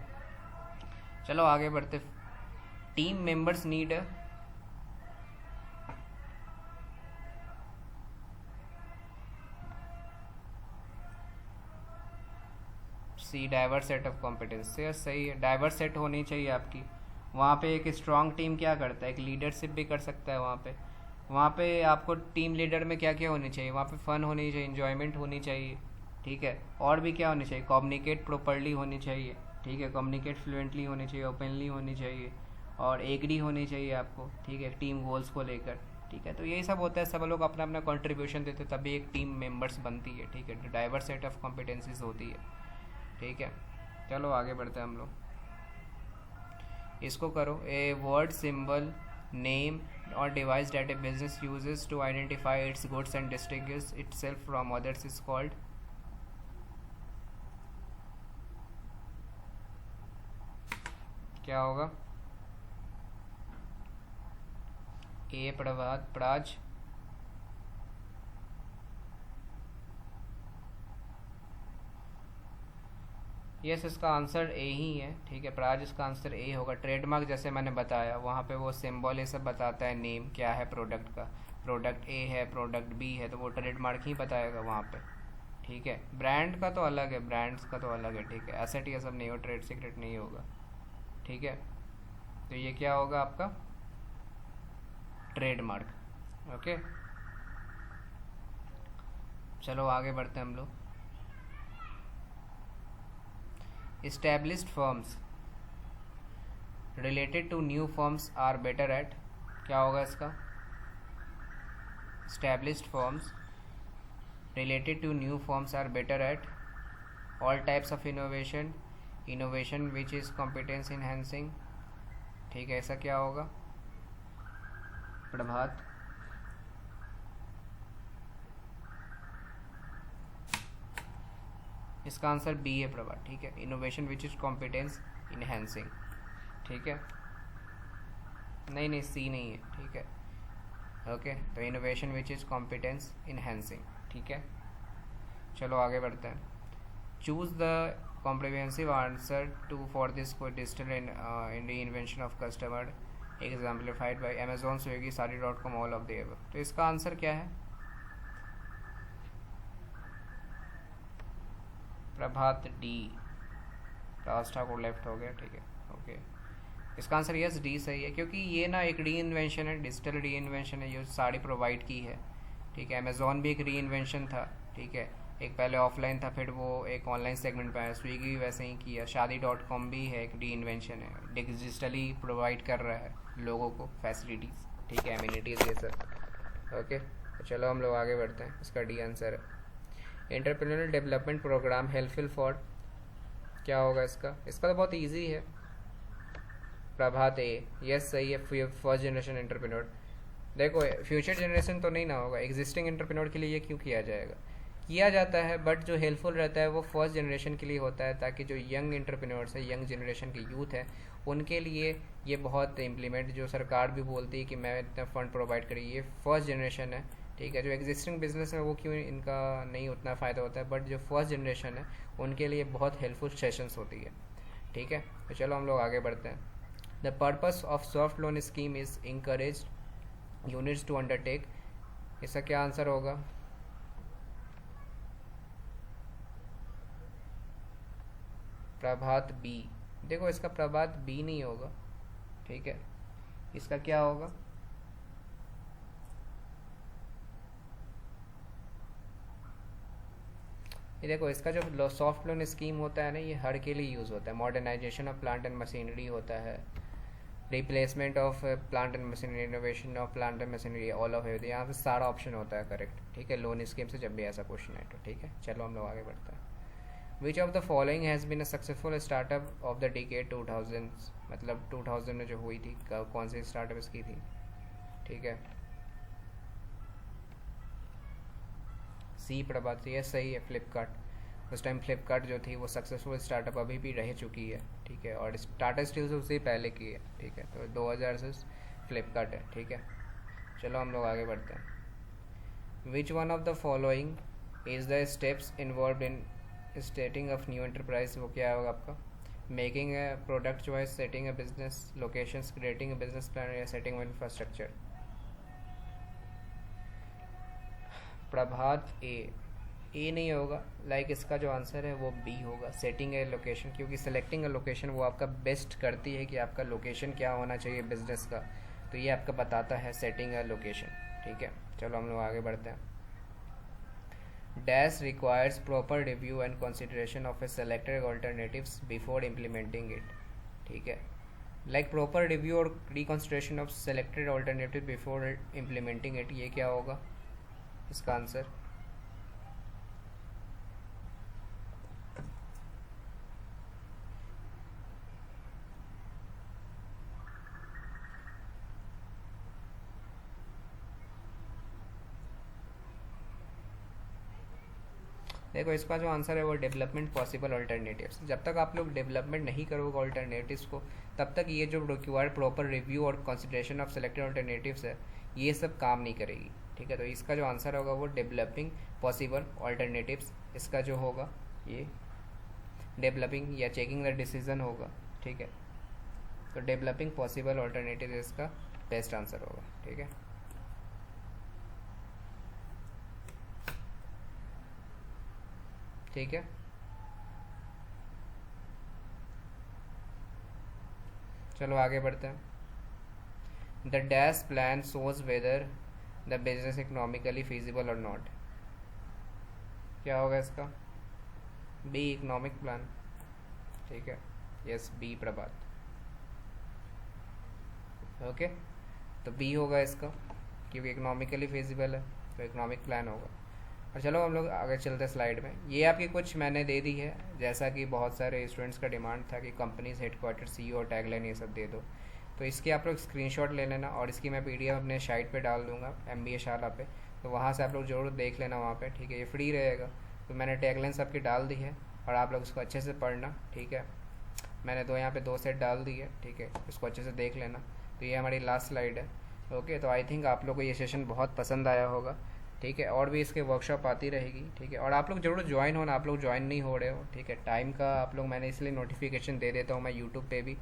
A: चलो आगे बढ़ते। Team members need, C diverse set of competence, सही है, डाइवर्स सेट होनी चाहिए आपकी। वहाँ पे एक स्ट्रॉन्ग टीम क्या करता है, एक लीडरशिप भी कर सकता है वहाँ पे आपको टीम लीडर में क्या क्या होनी चाहिए, वहाँ पे फन होनी चाहिए, इन्जॉयमेंट होनी चाहिए, ठीक है। और भी क्या होनी चाहिए, कम्युनिकेट प्रॉपरली होनी चाहिए, ठीक है, कम्युनिकेट फ्लुएंटली होनी चाहिए, ओपनली होनी चाहिए, और एग्री होनी चाहिए आपको, ठीक है, टीम गोल्स को लेकर, ठीक है। तो यही सब होता है, सब लोग अपना अपना कंट्रीब्यूशन देते हैं तभी एक टीम मेंबर्स बनती है, ठीक है, डाइवर्स सेट ऑफ कॉम्पिटेंसीज होती है, ठीक है। चलो आगे बढ़ते हैं हम लोग, इसको करो। ए वर्ड, सिंबल, नेम और device that a business uses to identify its goods and distinguish itself from others is called, क्या होगा, ए प्रभात, प्राज, यस, इसका आंसर ए ही है। ठीक है प्राज, इसका आंसर ए होगा। ट्रेडमार्क जैसे मैंने बताया वहाँ पे वो सिंबल ये सब बताता है, नेम क्या है प्रोडक्ट का, प्रोडक्ट ए है प्रोडक्ट बी है, तो वो ट्रेडमार्क ही बताएगा वहाँ पे। ठीक है, ब्रांड का तो अलग है, ब्रांड्स का तो अलग है। ठीक है, एसेट ये सब नहीं हो, ट्रेड सीक्रेट नहीं होगा। ठीक है, तो ये क्या होगा आपका ट्रेडमार्क। ओके, चलो आगे बढ़ते हैं हम लोग। Established firms related to new firms are better at, क्या होगा इसका? Established firms related to new firms are better at all types of innovation which is competence enhancing। ठीक है, ऐसा क्या होगा प्रभात? इसका आंसर बी है प्रभात। ठीक है, innovation which is competence enhancing. ठीक है, नहीं नहीं सी नहीं है। ठीक है, ओके, तो innovation which is competence enhancing. ठीक है, चलो आगे बढ़ते हैं। Choose the comprehensive answer to for this digital in the invention of customer exemplified by Amazon, Swiggy, साड़ी.com, ऑल ऑफ द एबव। तो इसका आंसर क्या है प्रभात? डी, राज ठाकुर लेफ्ट हो गया। ठीक है, ओके, इसका आंसर यस डी सही है, क्योंकि ये ना एक री इन्वेंशन है, डिजिटल री इन्वेंशन है, जो साड़ी प्रोवाइड की है। ठीक है, अमेजोन भी एक री इन्वेंशन था। ठीक है, एक पहले ऑफलाइन था, फिर वो एक ऑनलाइन सेगमेंट पे आया। स्विगी भी वैसे ही किया। शादी.com भी है, एक री इन्वेंशन है, डिजिटली प्रोवाइड कर रहा है लोगों को फैसिलिटीज़। ठीक है, एम्यूनिटीज़ ये सब। ओके, तो चलो हम लोग आगे बढ़ते हैं। इसका डी आंसर है। Entrepreneurial development programme helpful for, क्या होगा इसका? इसका तो बहुत इजी है प्रभात, ए, यस सही है। फर्स्ट जनरेशन एंटरप्रेन्योर, देखो फ्यूचर जनरेशन तो नहीं ना होगा, एग्जिस्टिंग एंटरप्रेन्योर के लिए ये क्यों किया जाएगा? किया जाता है, बट जो हेल्पफुल रहता है वो फर्स्ट जनरेशन के लिए होता है, ताकि जो यंग एंटरप्रेन्योर्स है, यंग जनरेशन के यूथ है, उनके लिए ये बहुत इम्प्लीमेंट, जो सरकार भी बोलती है कि मैं इतना फंड प्रोवाइड करी, ये फर्स्ट जनरेशन है। ठीक है, जो एग्जिस्टिंग बिजनेस है वो क्यों इनका नहीं उतना फ़ायदा होता है, बट जो फर्स्ट जनरेशन है उनके लिए बहुत हेल्पफुल सेशंस होती है। ठीक है, तो चलो हम लोग आगे बढ़ते हैं। The purpose of soft loan scheme is encourage units to undertake, इसका क्या आंसर होगा? प्रभात बी, देखो इसका प्रभात बी नहीं होगा। ठीक है, इसका क्या होगा? ये देखो, इसका जो सॉफ्ट लोन स्कीम होता है ना, ये हर के लिए यूज़ होता है। Modernisation of plant and machinery होता है, replacement of plant and machinery, innovation of plant and machinery, all of everything, यहाँ पे सारा ऑप्शन होता है करेक्ट। ठीक है, लोन स्कीम से जब भी ऐसा क्वेश्चन है तो। ठीक है, चलो हम लोग आगे बढ़ते हैं। Which of the following has been a successful startup of the decade 2000, मतलब 2000 में जो हुई थी, कौन सी स्टार्टअप इसकी थी? ठीक है, सी प्रभात, ये सही है, फ्लिपकार्ट। उस टाइम फ्लिपकार्ट जो थी वो सक्सेसफुल स्टार्टअप अभी भी रह चुकी है। ठीक है, और टाटा स्टील से उससे पहले की है। ठीक है, तो 2000 से फ्लिपकार्ट है। ठीक है, चलो हम लोग आगे बढ़ते हैं। Which one of the following is the steps involve in starting of new enterprise, वो क्या होगा आपका? Making a product choice, setting A business locations, creating a business plan, या सेटिंग इंफ्रास्ट्रक्चर। प्रभात ए नहीं होगा, लाइक इसका जो आंसर है वो बी होगा, सेटिंग ए लोकेशन, क्योंकि सेलेक्टिंग ए लोकेशन वो आपका बेस्ट करती है कि आपका लोकेशन क्या होना चाहिए बिजनेस का, तो ये आपका बताता है सेटिंग ए लोकेशन। ठीक है, चलो हम लोग आगे बढ़ते हैं। Dash requires proper review and consideration of A selected alternatives before implementing it. ठीक है, लाइक प्रॉपर रिव्यू और reconsideration of selected alternative before implementing it, ये क्या होगा इसका आंसर? देखो इसका जो आंसर है वो डेवलपमेंट पॉसिबल अल्टरनेटिव्स। जब तक आप लोग डेवलपमेंट नहीं करोगे अल्टरनेटिव्स को, तब तक ये जो रिक्वायर्ड प्रॉपर रिव्यू और कंसिडरेशन ऑफ सेलेक्टेड अल्टरनेटिव्स है, ये सब काम नहीं करेगी। ठीक है, तो इसका जो आंसर होगा वो डेवलपिंग पॉसिबल अल्टरनेटिव्स, इसका जो होगा ये डेवलपिंग या चेकिंग द डिसीजन होगा, ठीक है। तो डेवलपिंग पॉसिबल ऑल्टरनेटिव इसका बेस्ट आंसर होगा, ठीक है। ठीक है, चलो आगे बढ़ते हैं। The dash plan shows whether the business economically feasible और नॉट। क्या होगा इसका? बी इकोनॉमिक प्लान, ठीक है। यस, बी प्रभात। ओके, तो बी होगा इसका, क्योंकि इकोनॉमिकली फिजिबल है तो इकोनॉमिक प्लान होगा। और चलो हम लोग आगे चलते हैं स्लाइड में। ये आपकी कुछ मैंने दे दी है, जैसा कि बहुत सारे स्टूडेंट्स का डिमांड था कि कंपनीज हेडक्वार्टर, सीईओ और टैगलाइन ये सब दे दो। तो इसके आप लोग स्क्रीनशॉट ले लेना और इसकी मैं पीडीएफ अपने साइट पे डाल दूंगा, MBA शाला पे। तो वहाँ से आप लोग ज़रूर देख लेना वहाँ पे, ठीक है। ये फ्री रहेगा। तो मैंने टैगलाइन सबकी डाल दी है और आप लोग उसको अच्छे से पढ़ना, ठीक है। मैंने यहाँ पे 2 सेट डाल दी है, ठीक है। इसको अच्छे से देख लेना। तो ये हमारी लास्ट स्लाइड है। ओके, तो आई थिंक आप लोग को ये सेशन बहुत पसंद आया होगा, ठीक है। और भी इसके वर्कशॉप आती रहेगी, ठीक है। और आप लोग जरूर ज्वाइन होना, आप लोग ज्वाइन नहीं हो रहे हो, ठीक है। टाइम का आप लोग, मैंने इसलिए नोटिफिकेशन दे देता हूँ मैं यूट्यूब पे भी,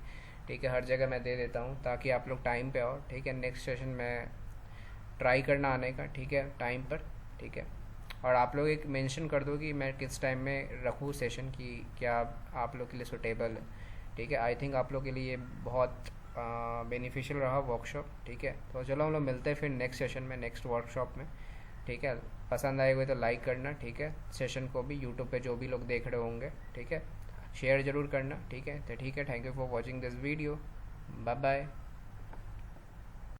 A: ठीक है। हर जगह मैं दे देता हूँ ताकि आप लोग टाइम पे आओ, ठीक है। नेक्स्ट सेशन में ट्राई करना आने का, ठीक है, टाइम पर, ठीक है। और आप लोग एक मेंशन कर दो कि मैं किस टाइम में रखूँ सेशन की, क्या आप लोग के लिए सुटेबल है, ठीक है। आई थिंक आप लोग के लिए बहुत बेनिफिशियल रहा वर्कशॉप, ठीक है। तो चलो हम लोग मिलते हैं फिर नेक्स्ट सेशन में, नेक्स्ट वर्कशॉप में, ठीक है। पसंद आए हुए तो लाइक करना, ठीक है। सेशन को भी यूट्यूब पे जो भी लोग देख रहे होंगे, ठीक है, शेयर ज़रूर करना, ठीक है। तो ठीक है, thank you for watching this video, bye bye.